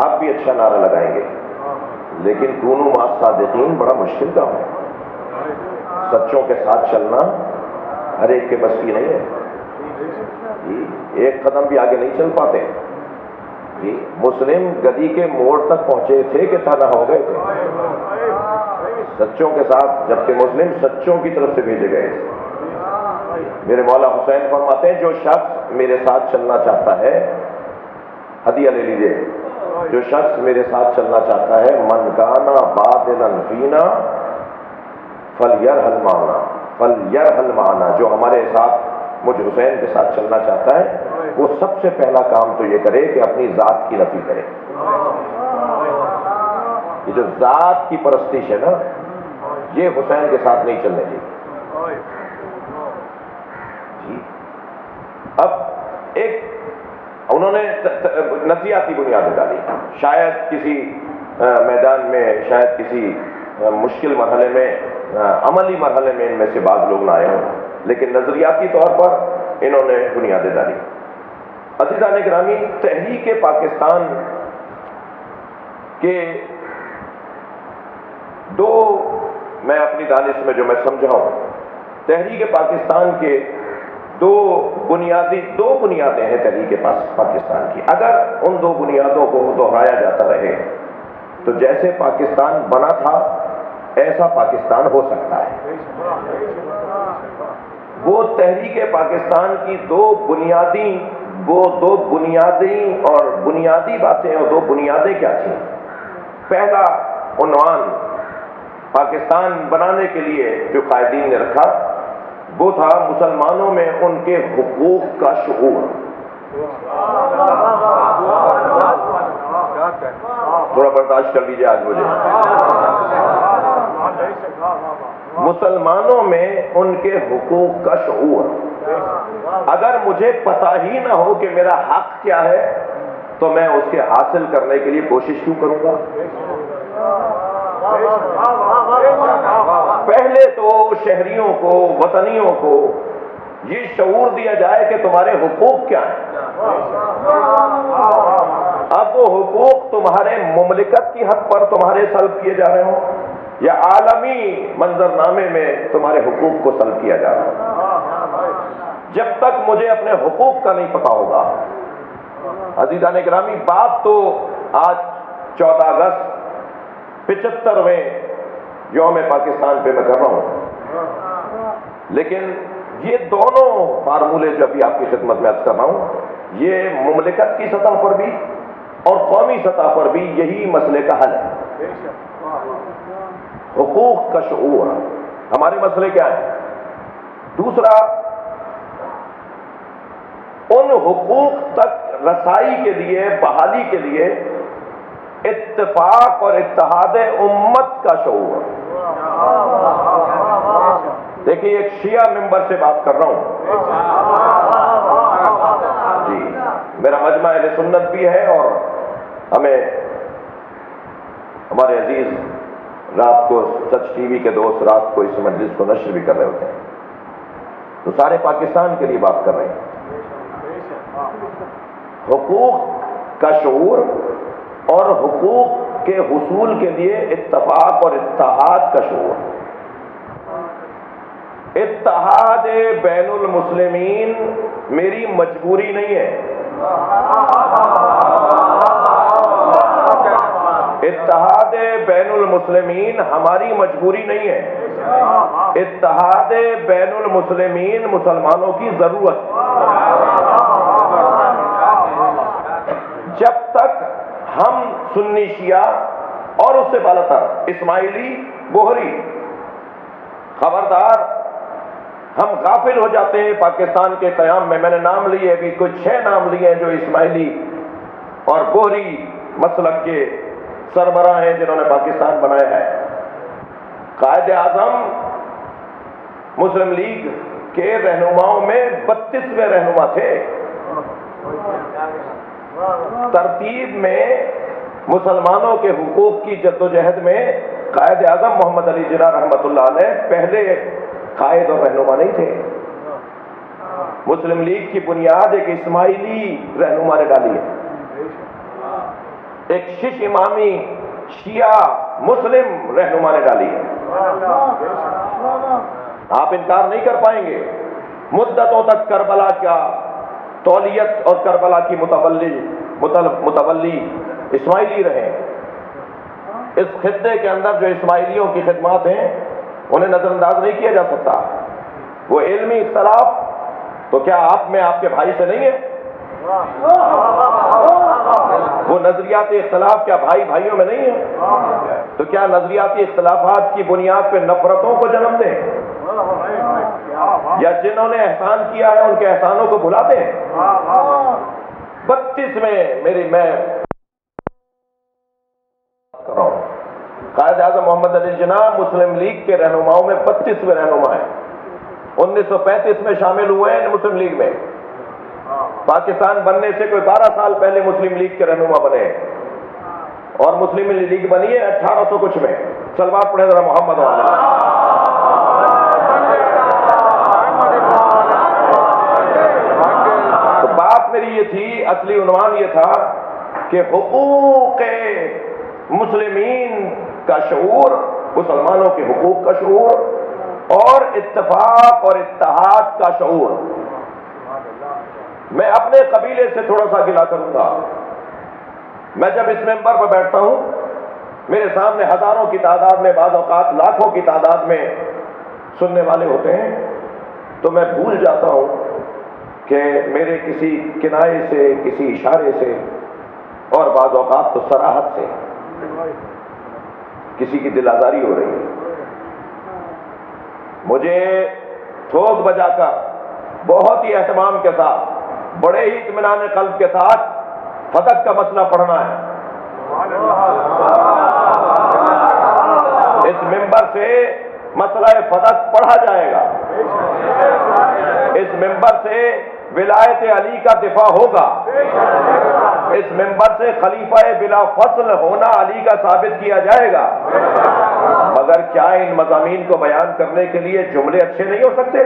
آپ بھی اچھا نعرہ لگائیں گے، لیکن کونوا مع الصادقین بڑا مشکل کام ہے۔ سچوں کے ساتھ چلنا ہر ایک کے بس کی نہیں ہے جی، ایک قدم بھی آگے نہیں چل پاتے جی۔ مسلم گدی کے موڑ تک پہنچے تھے کہ تنہا ہو گئے تھے سچوں کے ساتھ، جبکہ مسلم سچوں کی طرف سے بھیجے گئے تھے۔ میرے مولا حسین فرماتے ہیں جو شخص میرے ساتھ چلنا چاہتا ہے، ہدیہ لے لیجیے، جو شخص میرے ساتھ چلنا چاہتا ہے، من کانا باطلا فینا فلیرحل معنا، فلیرحل معنا، جو ہمارے ساتھ مجھ حسین کے ساتھ چلنا چاہتا ہے، وہ سب سے پہلا کام تو یہ کرے کہ اپنی ذات کی نفی کرے۔ یہ جو ذات کی پرستش ہے نا، یہ حسین کے ساتھ نہیں چلنے دی جی۔ اب ایک انہوں نے نظریاتی بنیادیں ڈالی، شاید کسی میدان میں، شاید کسی مشکل مرحلے میں، عملی مرحلے میں ان میں سے بعض لوگ نہ آئے ہوں، لیکن نظریاتی طور پر انہوں نے بنیادیں ڈالی۔ عزیزان گرامی، تحریک پاکستان کے دو، میں اپنی دانش میں جو میں سمجھا ہوں، تحریک پاکستان کے دو بنیادیں ہیں تحریک پاکستان کی۔ اگر ان دو بنیادوں کو دہرایا جاتا رہے تو جیسے پاکستان بنا تھا ایسا پاکستان ہو سکتا ہے۔ وہ تحریک پاکستان کی دو بنیادی اور بنیادی باتیں اور دو بنیادیں کیا تھیں؟ پہلا عنوان پاکستان بنانے کے لیے جو قائدین نے رکھا وہ تھا مسلمانوں میں ان کے حقوق کا شعور۔ تھوڑا برداشت کر لیجیے آج مجھے، مسلمانوں میں ان کے حقوق کا شعور۔ اگر مجھے پتہ ہی نہ ہو کہ میرا حق کیا ہے تو میں اس کے حاصل کرنے کے لیے کوشش کیوں کروں گا؟ پہلے تو شہریوں کو، وطنیوں کو یہ شعور دیا جائے کہ تمہارے حقوق کیا ہیں۔ اب وہ حقوق تمہارے مملکت کی حد پر تمہارے سلب کیے جا رہے ہوں یا عالمی منظرنامے میں تمہارے حقوق کو سلب کیا جا رہا ہے، جب تک مجھے اپنے حقوق کا نہیں پتا ہوگا۔ عزیزان گرامی، بات تو آج 14 اگست 75ویں یوم پاکستان پہ میں کر رہا ہوں، لیکن یہ دونوں فارمولے جو ابھی آپ کی خدمت میں عرض کر رہا ہوں، یہ مملکت کی سطح پر بھی اور قومی سطح پر بھی یہی مسئلے کا حل ہے۔ حقوق کا شعور، ہمارے مسئلے کیا ہیں؟ دوسرا، ان حقوق تک رسائی کے لیے، بحالی کے لیے اتفاق اور اتحاد امت کا شعور۔ دیکھیے، ایک شیعہ ممبر سے بات کر رہا ہوں جی، میرا مجمع اہل سنت بھی ہے، اور ہمیں ہمارے عزیز رات کو سچ ٹی وی کے دوست رات کو اس مجلس کو نشر بھی کر رہے ہوتے ہیں، تو سارے پاکستان کے لیے بات کر رہے ہیں۔ حقوق کا شعور اور حقوق کے حصول کے لیے اتفاق اور اتحاد کا شعور۔ اتحاد بین المسلمین میری مجبوری نہیں ہے، اتحاد بین المسلمین ہماری مجبوری نہیں ہے، اتحاد بین المسلمین مسلمانوں کی ضرورت ہے۔ جب تک ہم سنی شیعہ اور اس سے بالاتر اسماعیلی بوہری خبردار ہم غافل ہو جاتے ہیں پاکستان کے قیام میں، میں نے نام لیے ابھی کچھ 6 نام لیے ہیں جو اسماعیلی اور بوہری مسلک کے سربراہ ہیں جنہوں نے پاکستان بنایا ہے۔ قائد اعظم مسلم لیگ کے رہنماؤں میں 32ویں رہنما تھے۔ ترتیب میں مسلمانوں کے حقوق کی جدوجہد میں قائد اعظم محمد علی جناح رحمۃ اللہ علیہ پہلے قائد اور رہنما نہیں تھے. مسلم لیگ کی بنیاد ایک اسماعیلی رہنما نے ڈالی ہے، ایک شش امامی شیعہ مسلم رہنما نے ڈالی ہے. آپ انکار نہیں کر پائیں گے. مدتوں تک کربلا کا تولیت اور کربلا کی متولی اسماعیلی رہے. اس خطے کے اندر جو اسماعیلیوں کی خدمات ہیں انہیں نظر انداز نہیں کیا جا سکتا. وہ علمی اختلاف تو کیا آپ میں آپ کے بھائی سے نہیں ہے؟ وہ نظریاتی اختلاف کیا بھائی بھائیوں میں نہیں ہے؟ تو کیا نظریاتی اختلافات کی بنیاد پہ نفرتوں کو جنم دیں، یا جنہوں نے احسان کیا ہے ان کے احسانوں کو بھلا دیں؟ 32 میں کر رہا ہوں، قائد اعظم محمد علی جناح مسلم لیگ کے رہنماؤں میں 32ویں رہنما ہیں. 1935 میں شامل ہوئے ہیں مسلم لیگ میں. پاکستان بننے سے کوئی 12 سال پہلے مسلم لیگ کے رہنما بنے، اور مسلم لیگ بنی ہے 1800 کچھ میں. صلوات پڑھیں ذرا محمد علیہ. تو بات میری یہ تھی، اصلی عنوان یہ تھا کہ حقوق مسلمین کا شعور، مسلمانوں کے حقوق کا شعور، اور اتفاق اور اتحاد کا شعور. میں اپنے قبیلے سے تھوڑا سا گلہ کروں گا. میں جب اس ممبر پر بیٹھتا ہوں، میرے سامنے ہزاروں کی تعداد میں، بعض اوقات لاکھوں کی تعداد میں سننے والے ہوتے ہیں، تو میں بھول جاتا ہوں کہ میرے کسی کنائے سے، کسی اشارے سے، اور بعض اوقات تو صراحت سے کسی کی دل آزاری ہو رہی ہے. مجھے ٹھوک بجا کر بہت ہی اہتمام کے ساتھ، بڑے ہی اطمینان قلب کے ساتھ فتح کا مسئلہ پڑھنا ہے. اس ممبر سے مسئلہ فتح پڑھا جائے گا. اس ممبر سے ولایت علی کا دفاع ہوگا. اس ممبر سے خلیفہ بلا فصل ہونا علی کا ثابت کیا جائے گا. مگر کیا ان مضامین کو بیان کرنے کے لیے جملے اچھے نہیں ہو سکتے؟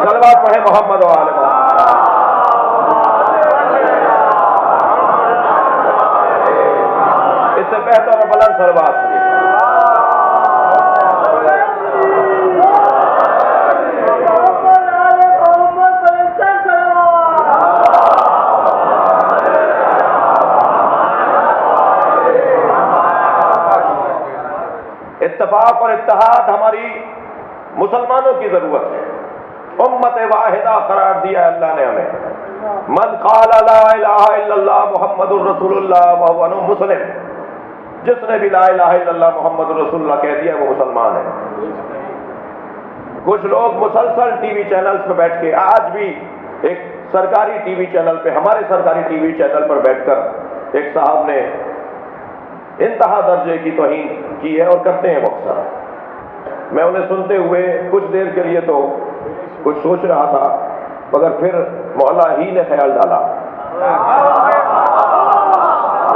صلوات پڑھیں محمد و آل محمد. اس سے بہتر اور بلند صلوات پڑھیں. اتفاق اور اتحاد ہماری مسلمانوں کی ضرورت ہے. امت واحدہ قرار دیا ہے اللہ نے ہمیں. من قال لا الہ الا اللہ محمد الرسول اللہ وهو مسلم. جس نے بھی لا الہ الا اللہ محمد الرسول اللہ کہہ دیا وہ مسلمان ہے. کچھ لوگ مسلسل ٹی وی چینلز پہ بیٹھ کے، آج بھی ایک سرکاری ٹی وی چینل پہ، ہمارے سرکاری ٹی وی چینل پر بیٹھ کر ایک صاحب نے انتہا درجے کی توہین کی ہے، اور کرتے ہیں اکثر. میں انہیں سنتے ہوئے کچھ دیر کے لیے تو کچھ سوچ رہا تھا، مگر پھر مولا ہی نے خیال ڈالا،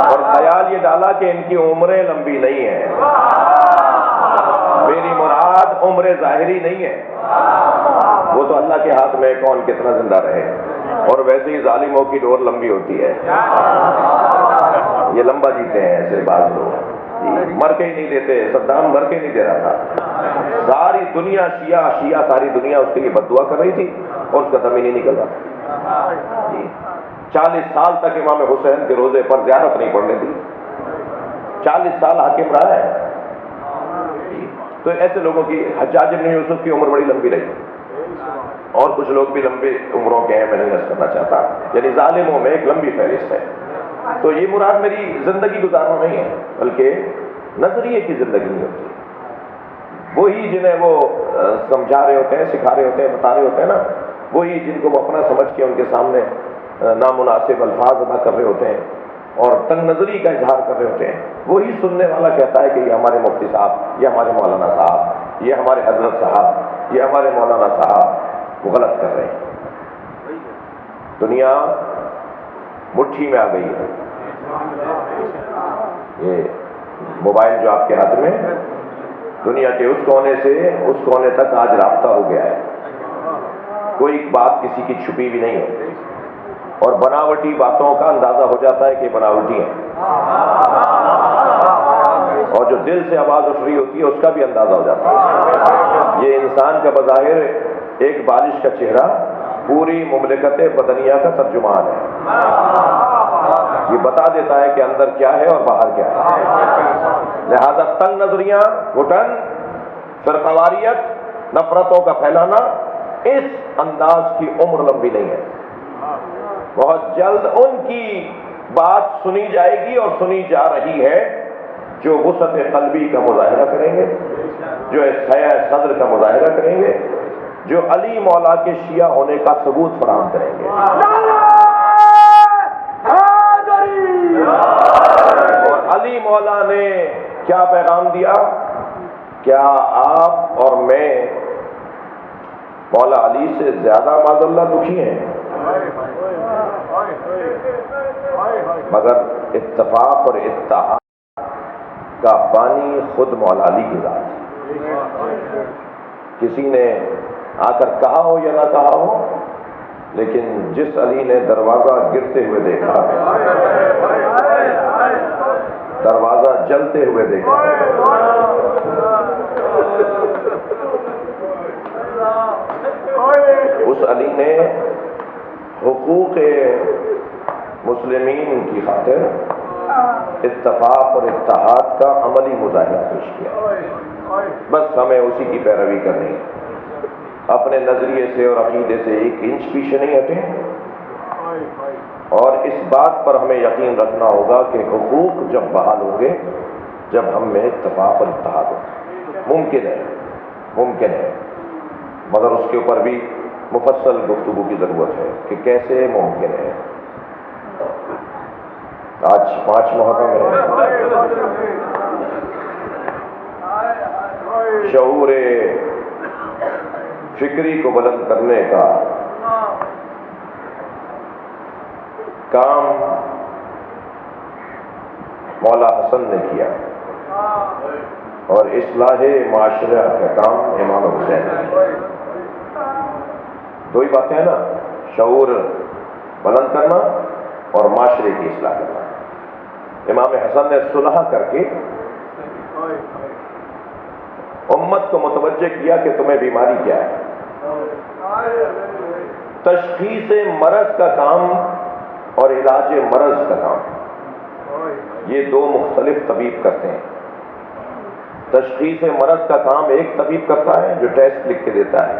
اور خیال یہ ڈالا کہ ان کی عمریں لمبی نہیں ہیں. میری مراد عمر ظاہری نہیں ہے، وہ تو اللہ کے ہاتھ میں کون کتنا زندہ رہے. اور ویسے ہی ظالموں کی ڈور لمبی ہوتی ہے، یہ لمبا جیتے ہیں ایسے بعض لوگ. مر کے ہی نہیں دیتے. صدام مر کے نہیں دے رہا تھا. ساری دنیا شیعہ ساری دنیا اس کے لیے بد دعا کر رہی تھی، اور اس کا دم ہی نہیں نکل رہا تھا. 40 سال تک امام حسین کے روزے پر زیارت نہیں پڑنے دی. 40 سال حاکم رہا ہے. تو ایسے لوگوں کی، حجاج بن یوسف کی عمر بڑی لمبی رہی، اور کچھ لوگ بھی لمبی عمروں کے ہیں. میں نہیں کرنا چاہتا، یعنی ظالموں میں ایک لمبی فہرست ہے. تو یہ مراد میری زندگی گزارنا نہیں ہے، بلکہ نظریے کی زندگی نہیں ہوتی. وہی جنہیں وہ سمجھا رہے ہوتے ہیں، سکھا رہے ہوتے ہیں، بتا رہے ہوتے ہیں نا، وہی جن کو وہ اپنا سمجھ کے ان کے سامنے نامناسب الفاظ ادا کر رہے ہوتے ہیں اور تنگ نظری کا اظہار کر رہے ہوتے ہیں، وہی سننے والا کہتا ہے کہ یہ ہمارے مفتی صاحب، یہ ہمارے مولانا صاحب، یہ ہمارے حضرت صاحب، یہ ہمارے مولانا صاحب وہ غلط کر رہے ہیں. دنیا مٹھی میں آ گئی ہے. یہ موبائل جو آپ کے ہاتھ میں، دنیا کے اس کونے سے اس کونے تک آج رابطہ ہو گیا ہے، کوئی بات کسی کی چھپی بھی نہیں ہے، اور بناوٹی باتوں کا اندازہ ہو جاتا ہے کہ بناوٹی ہیں، اور جو دل سے آواز اٹھ رہی ہوتی ہے اس کا بھی اندازہ ہو جاتا ہے۔ یہ انسان کا بظاہر ایک بارش کا چہرہ پوری مملکت بدنیہ کا ترجمان ہے، یہ بتا دیتا ہے کہ اندر کیا ہے اور باہر کیا ہے۔ لہذا تنگ نظریاں، گھٹن، فرقواریت، نفرتوں کا پھیلانا، اس انداز کی عمر لمبی نہیں ہے۔ بہت جلد ان کی بات سنی جائے گی اور سنی جا رہی ہے جو وسعت قلبی کا مظاہرہ کریں گے، جو سعہ صدر کا مظاہرہ کریں گے، جو علی مولا کے شیعہ ہونے کا ثبوت فراہم کریں گے۔ اور علی مولا نے کیا پیغام دیا؟ کیا آپ اور میں مولا علی سے زیادہ معاذ اللہ دکھی ہیں؟ مگر اتفاق اور اتحاد کا بانی خود مولا علی کی ذات ہے۔ کسی نے آ کر کہا ہو یا نہ کہا ہو، لیکن جس علی نے دروازہ گرتے ہوئے دیکھا، دروازہ جلتے ہوئے دیکھا، اس علی نے حقوق مسلمین کی خاطر اتفاق اور اتحاد کا عملی مظاہرہ پیش کیا۔ بس ہمیں اسی کی پیروی کرنی ہے، اپنے نظریے سے اور عقیدے سے ایک انچ پیچھے نہیں ہٹیں، اور اس بات پر ہمیں یقین رکھنا ہوگا کہ حقوق جب بحال ہوں گے جب ہم میں اتفاق اور اتحاد ہوگا۔ ممکن ہے مگر اس کے اوپر بھی مفصل گفتگو کی ضرورت ہے کہ کیسے ممکن ہے۔ آج 5 محرم ہے، شعور فکری کو بلند کرنے کا کام مولا حسن نے کیا، اور اصلاح معاشرہ کا کام امام حسین نے کیا۔ دو ہی باتیں ہیں نا، شعور بلند کرنا اور معاشرے کی اصلاح کرنا۔ امام حسن نے صلح کر کے امت کو متوجہ کیا کہ تمہیں بیماری کیا ہے۔ تشخیص مرض کا کام اور علاج مرض کا کام، یہ دو مختلف طبیب کرتے ہیں۔ تشخیص مرض کا کام ایک طبیب کرتا ہے جو ٹیسٹ لکھ کے دیتا ہے،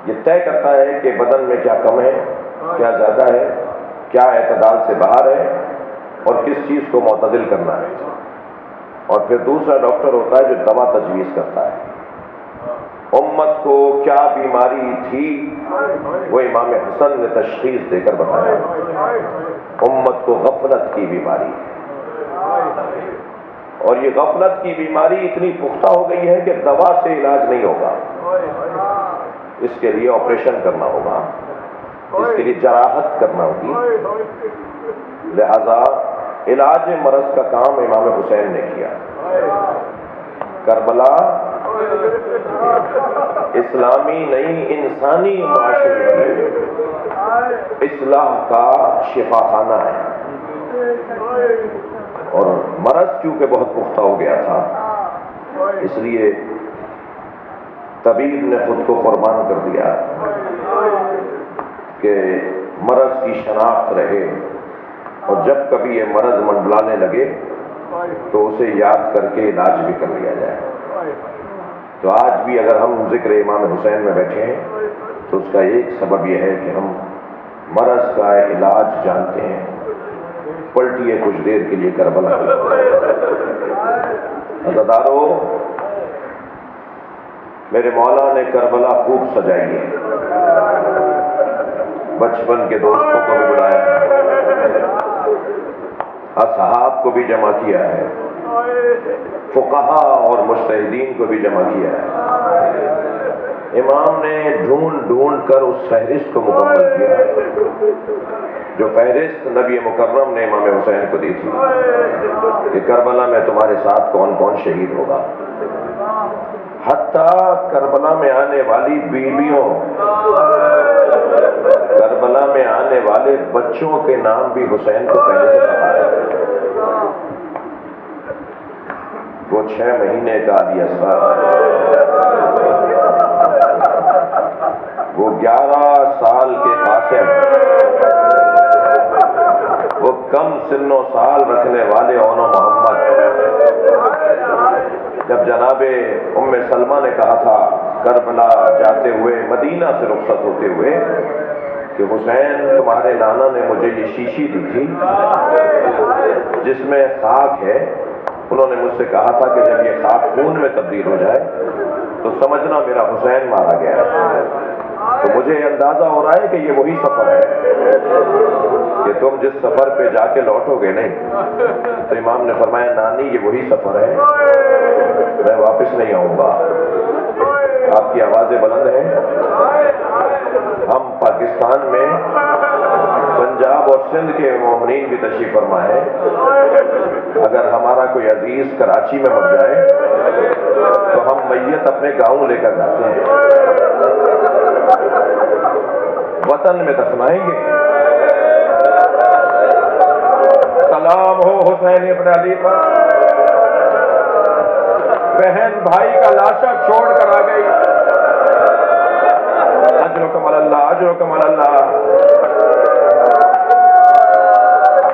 یہ طے کرتا ہے کہ بدن میں کیا کم ہے، کیا زیادہ ہے، کیا اعتدال سے باہر ہے اور کس چیز کو معتدل کرنا ہے، اور پھر دوسرا ڈاکٹر ہوتا ہے جو دوا تجویز کرتا ہے۔ امت کو کیا بیماری تھی وہ امام حسن نے تشخیص دے کر بتایا، امت کو غفلت کی بیماری ہے، اور یہ غفلت کی بیماری اتنی پختہ ہو گئی ہے کہ دوا سے علاج نہیں ہوگا، اس کے لیے آپریشن کرنا ہوگا، اس کے لیے جراحت کرنا ہوگی۔ لہذا علاج مرض کا کام امام حسین نے کیا۔ کربلا اسلامی نہیں انسانی معاشرے میں اصلاح کا شفا خانہ ہے، اور مرض کیونکہ بہت پختہ ہو گیا تھا، اس لیے طبیب نے خود کو قربان کر دیا کہ مرض کی شناخت رہے، اور جب کبھی یہ مرض منڈلانے لگے تو اسے یاد کر کے علاج بھی کر لیا جائے۔ تو آج بھی اگر ہم ذکر امام حسین میں بیٹھے ہیں تو اس کا ایک سبب یہ ہے کہ ہم مرض کا علاج جانتے ہیں۔ پلٹیے کچھ دیر کے لیے کربلا، عزادارو، میرے مولا نے کربلا خوب سجائی ہے، بچپن کے دوستوں کو بھی بلایا، اصحاب کو بھی جمع کیا ہے، فقہا اور مجتہدین کو بھی جمع کیا ہے۔ امام نے ڈھونڈ ڈھونڈ کر اس فہرست کو مکمل کیا جو فہرست نبی مکرم نے امام حسین کو دی تھی کہ کربلا میں تمہارے ساتھ کون کون شہید ہوگا. حتیٰ کربلا میں آنے والی بیویوں، کربلا میں آنے والے بچوں کے نام بھی حسین کو پہلے سے پتا ہے. وہ 6 مہینے کا علی اصغر، وہ 11 سال کے قاسم، وہ کم سن و سال رکھنے والے اون و محمد. جب جناب ام سلمہ نے کہا تھا کربلا جاتے ہوئے، مدینہ سے رخصت ہوتے ہوئے، کہ حسین تمہارے نانا نے مجھے یہ شیشی دی تھی جس میں خاک ہے، انہوں نے مجھ سے کہا تھا کہ جب یہ خاک خون میں تبدیل ہو جائے تو سمجھنا میرا حسین مارا گیا ہے. تو مجھے اندازہ ہو رہا ہے کہ یہ وہی سفر ہے کہ تم جس سفر پہ جا کے لوٹو گے نہیں. تو امام نے فرمایا نانی یہ وہی سفر ہے، میں واپس نہیں آؤں گا. آپ کی آوازیں بلند ہیں. ہم پاکستان میں پنجاب اور سندھ کے مومنین بھی تشریف فرما ہے. اگر ہمارا کوئی عزیز کراچی میں مر جائے تو ہم میت اپنے گاؤں لے کر جاتے ہیں، وطن میں دفنائیں گے. سلام ہو حسین ابن علی پر. بہن بھائی کا لاشا چھوڑ کر آ گئی. اجرکم اللہ، اجرکم اللہ.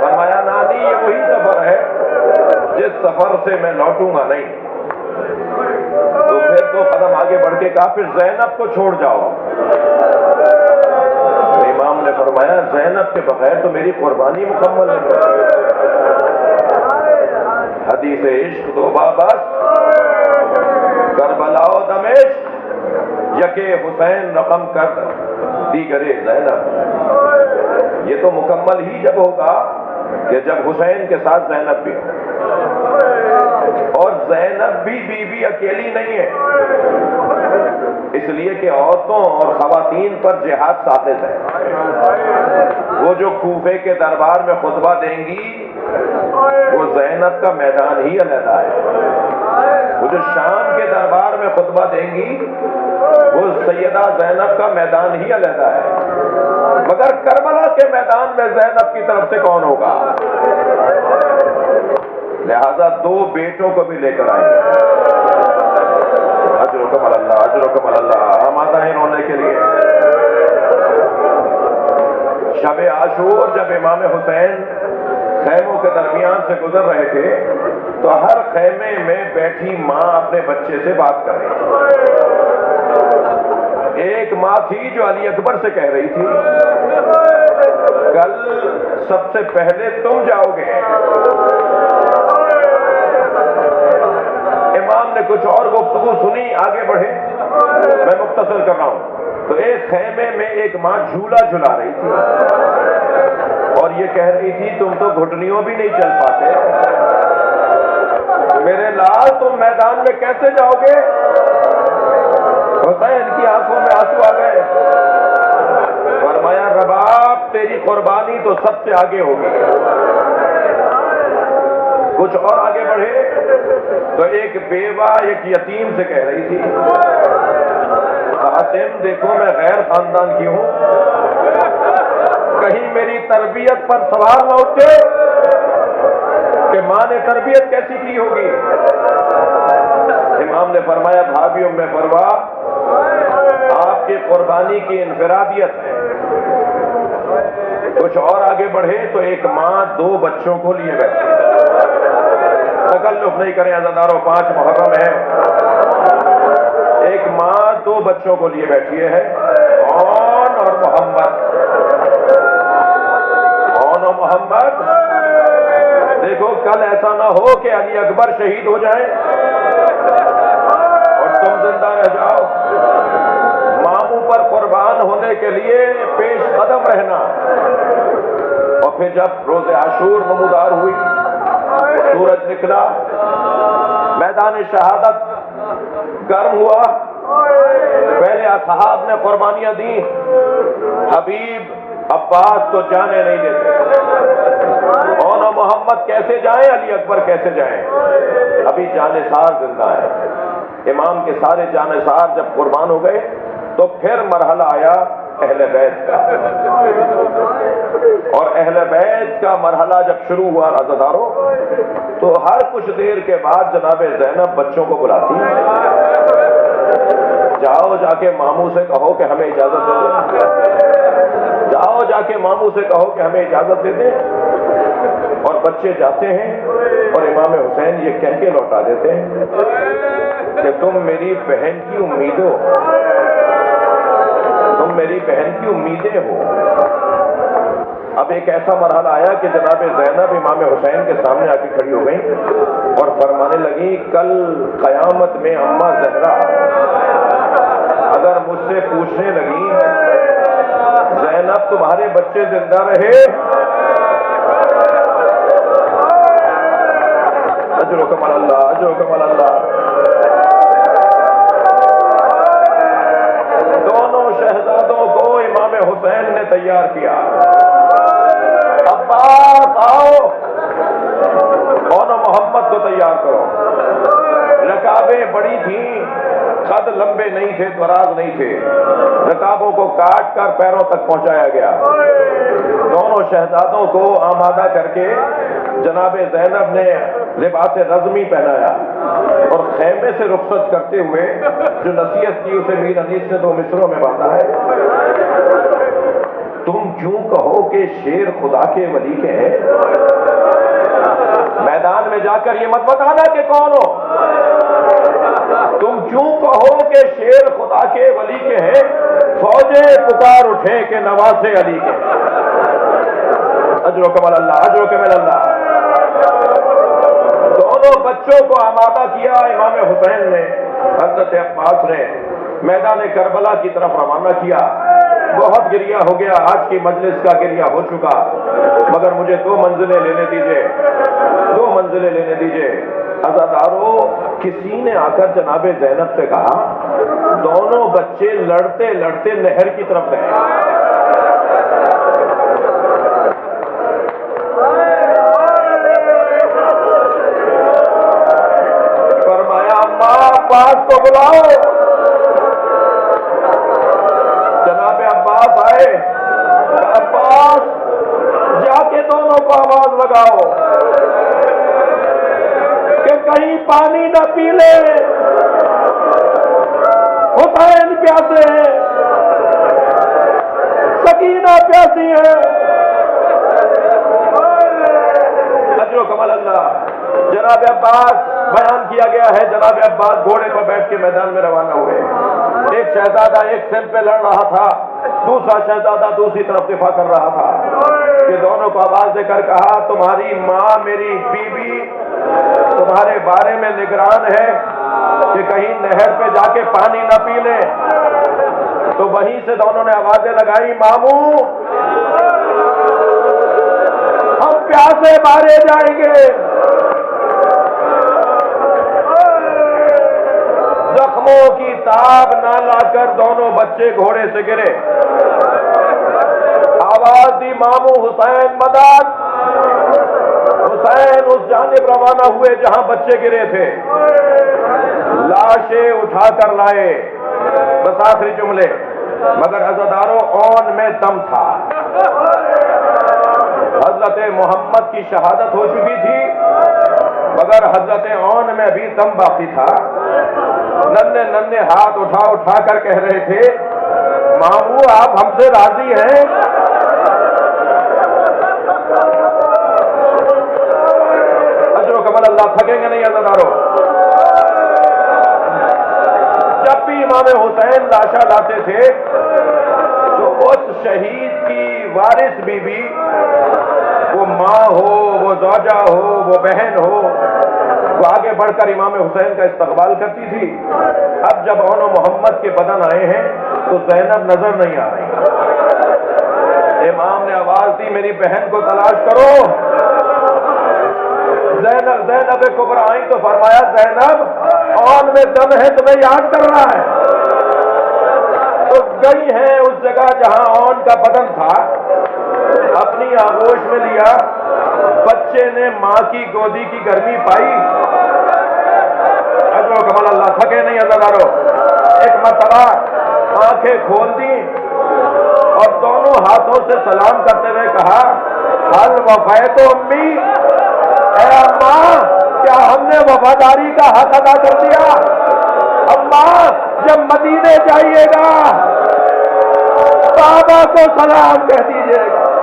فرمایا نانی یہ وہی سفر ہے جس سفر سے میں لوٹوں گا نہیں. تو پھر 2 قدم آگے بڑھ کے کہا پھر زینب کو چھوڑ جاؤ. امام نے فرمایا زینب کے بغیر تو میری قربانی مکمل نہیں ہوتی. حدیث عشق 2 بابست، کربلا و دمشق، یکے حسین رقم کر دیگرے زینب. یہ تو مکمل ہی جب ہوگا کہ جب حسین کے ساتھ زینب بھی ہو. اور زینب بھی بیوی اکیلی نہیں ہے، اس لیے کہ عورتوں اور خواتین پر جہاد ثابت ہے. وہ جو کوفے کے دربار میں خطبہ دیں گی وہ زینب کا میدان ہی علیحدہ ہے. وہ جو شام کے دربار میں خطبہ دیں گی وہ سیدہ زینب کا میدان ہی علیحدہ ہے. مگر کربلا کے میدان میں زینب کی طرف سے کون ہوگا؟ لہذا 2 بیٹوں کو بھی لے کر آئیں. اجرکم اللہ، اجرکم اللہ. ہم آتا ہیں رونے کے لیے. شب عاشور جب امام حسین خیموں کے درمیان سے گزر رہے تھے تو ہر خیمے میں بیٹھی ماں اپنے بچے سے بات کر رہی تھی. ایک ماں تھی جو علی اکبر سے کہہ رہی تھی کل سب سے پہلے تم جاؤ گے. امام نے کچھ اور گفتگو سنی، آگے بڑھے، میں مختصر کر رہا ہوں. تو ایک خیمے میں ایک ماں جھولا جھلا رہی تھی اور یہ کہہ رہی تھی تم تو گھٹنیوں بھی نہیں چل پاتے، میرے لال تم میدان میں کیسے جاؤ گے؟ حسین کی آنکھوں میں آنسو آ گئے. فرمایا رباب تیری قربانی تو سب سے آگے ہوگی. کچھ اور آگے بڑھے تو ایک بیوہ ایک یتیم سے کہہ رہی تھی قاسم دیکھو میں غیر خاندان کی ہوں، کہیں میری تربیت پر سوال نہ اٹھے کہ ماں نے تربیت کیسی کی ہوگی. امام نے فرمایا بھابھیوں میں فروا آپ کی قربانی کی انفرادیت ہے. کچھ اور آگے بڑھے تو ایک ماں 2 بچوں کو لیے بیٹھی. تکلف نہیں کریں عزاداروں، 5 محرم ہے. ایک ماں 2 بچوں کو لیے بیٹھی ہے، اون اور محمد. اون اور محمد. دیکھو کل ایسا نہ ہو کہ علی اکبر شہید ہو جائیں اور تم زندہ رہ جاؤ. ماموں پر قربان ہونے کے لیے پیش قدم رہنا. اور پھر جب روز عاشور نمودار ہوئی، سورج نکلا، میدان شہادت گرم ہوا، پہلے اصحاب نے قربانیاں دی، حبیب عباس کو جانے نہیں دیتے، اور محمد کیسے جائیں، علی اکبر کیسے جائیں، ابھی جانثار زندہ ہے۔ امام کے سارے جانثار جب قربان ہو گئے تو پھر مرحلہ آیا اہل بیت کا، اور اہل بیت کا مرحلہ جب شروع ہوا عزاداروں، تو ہر کچھ دیر کے بعد جناب زینب بچوں کو بلاتی، جاؤ جا کے ماموں سے کہو کہ ہمیں اجازت دے دیں، جاؤ جا کے ماموں سے کہو کہ ہمیں اجازت دے دیں، اور بچے جاتے ہیں اور امام حسین یہ کہہ کے لوٹا دیتے ہیں کہ تم میری بہن کی امیدیں ہو، تم میری بہن کی امیدیں ہو۔ اب ایک ایسا مرحلہ آیا کہ جناب زینب امام حسین کے سامنے آ کے کھڑی ہو گئی اور فرمانے لگی، کل قیامت میں اماں زہرا اگر مجھ سے پوچھنے لگی زینب تمہارے بچے زندہ رہے، اجرکم اللہ، اجرکم اللہ، دونوں شہزادوں کو امام حسین نے تیار کیا، عباس آؤ، اور محمد کو تیار کرو۔ رکابیں بڑی تھیں، قد لمبے نہیں تھے، دراز نہیں تھے، رکابوں کو کاٹ کر پیروں تک پہنچایا گیا۔ دونوں شہزادوں کو آمادہ کر کے جناب زینب نے لباس رزمی پہنایا، اور خیمے سے رخصت کرتے ہوئے جو نصیحت کی اسے میر انیس نے 2 مصروں میں باندھا ہے، تم کیوں کہو کہ شیر خدا کے ولی کے ہیں، میدان میں جا کر یہ مت بتانا کہ کون ہو، تم کیوں کہو کہ شیر خدا کے ولی کے ہیں، فوجیں پکار اٹھیں کہ نواسے علی کے ہیں۔ اجرکم اللہ، اجرکم اللہ۔ دونوں بچوں کو آمادہ کیا امام حسین نے، حضرت عباس نے میدان کربلا کی طرف روانہ کیا۔ بہت گریہ ہو گیا، آج کی مجلس کا گریہ ہو چکا، مگر مجھے 2 منزلیں لینے دیجئے، 2 منزلیں لینے دیجئے۔ عزادارو، کسی نے آ کر جناب زینب سے کہا، دونوں بچے لڑتے لڑتے نہر کی طرف گئے، فرمایا اماں عباس کو بلاؤ۔ جناب عباس آئے، عباس جا کے دونوں کو آواز لگاؤ کہ کہیں پانی نہ پی لے، حسین پیاسے ہیں، سکینہ پیاسی ہے۔ اجرکم اللہ۔ جناب عباس بیان کیا گیا ہے، جناب عباس گھوڑے پر بیٹھ کے میدان میں روانہ ہوئے، ایک شہزادہ ایک سمت پہ لڑ رہا تھا، دوسرا شہزادہ دوسری طرف دفاع کر رہا تھا، کہ دونوں کو آواز دے کر کہا، تمہاری ماں میری بیوی تمہارے بارے میں نگران ہے کہ کہیں نہر پہ جا کے پانی نہ پی لے۔ تو وہیں سے دونوں نے آوازیں لگائی، ماموں ہم پیاسے مارے جائیں گے۔ زخموں کی تاب نہ لا کر دونوں بچے گھوڑے سے گرے، آواز دی، ماموں حسین مدد۔ حسین اس جانب روانہ ہوئے جہاں بچے گرے تھے، لاشیں اٹھا کر لائے، بس آخری جملے، مگر عزاداروں اون میں دم تھا، حضرت محمد کی شہادت ہو چکی تھی، مگر حضرت اون میں بھی دم باقی تھا۔ ننھے ننھے ہاتھ اٹھا اٹھا کر کہہ رہے تھے، ماموں آپ ہم سے راضی ہیں؟ اجرکم اللہ، تھکیں گے نہیں عزاداروں۔ جب بھی امام حسین لاشا لاتے تھے تو اس شہید کی وارث بیوی، وہ ماں ہو، وہ زوجہ ہو، وہ بہن ہو، وہ آگے بڑھ کر امام حسین کا استقبال کرتی تھی۔ اب جب اون و محمد کے بدن آئے ہیں تو زینب نظر نہیں آ رہی، امام نے آواز دی، میری بہن کو تلاش کرو۔ زینب کبریٰ آئی تو فرمایا، زینب اون میں دم ہے، تمہیں یاد کر رہا ہے۔ گئی ہیں اس جگہ جہاں اون کا بدن تھا، اپنی آغوش میں لیا، بچے نے ماں کی گودی کی گرمی پائی۔ اجر و کمال اللہ، تھکے نہیں عزادارو۔ ایک مرتبہ آنکھیں کھول دی اور دونوں ہاتھوں سے سلام کرتے ہوئے کہا، حل وفیت امی، اے اماں کیا ہم نے وفاداری کا حق ادا کر دیا؟ اماں جب مدینے جائیے گا بابا کو سلام کہہ دیجیے گا۔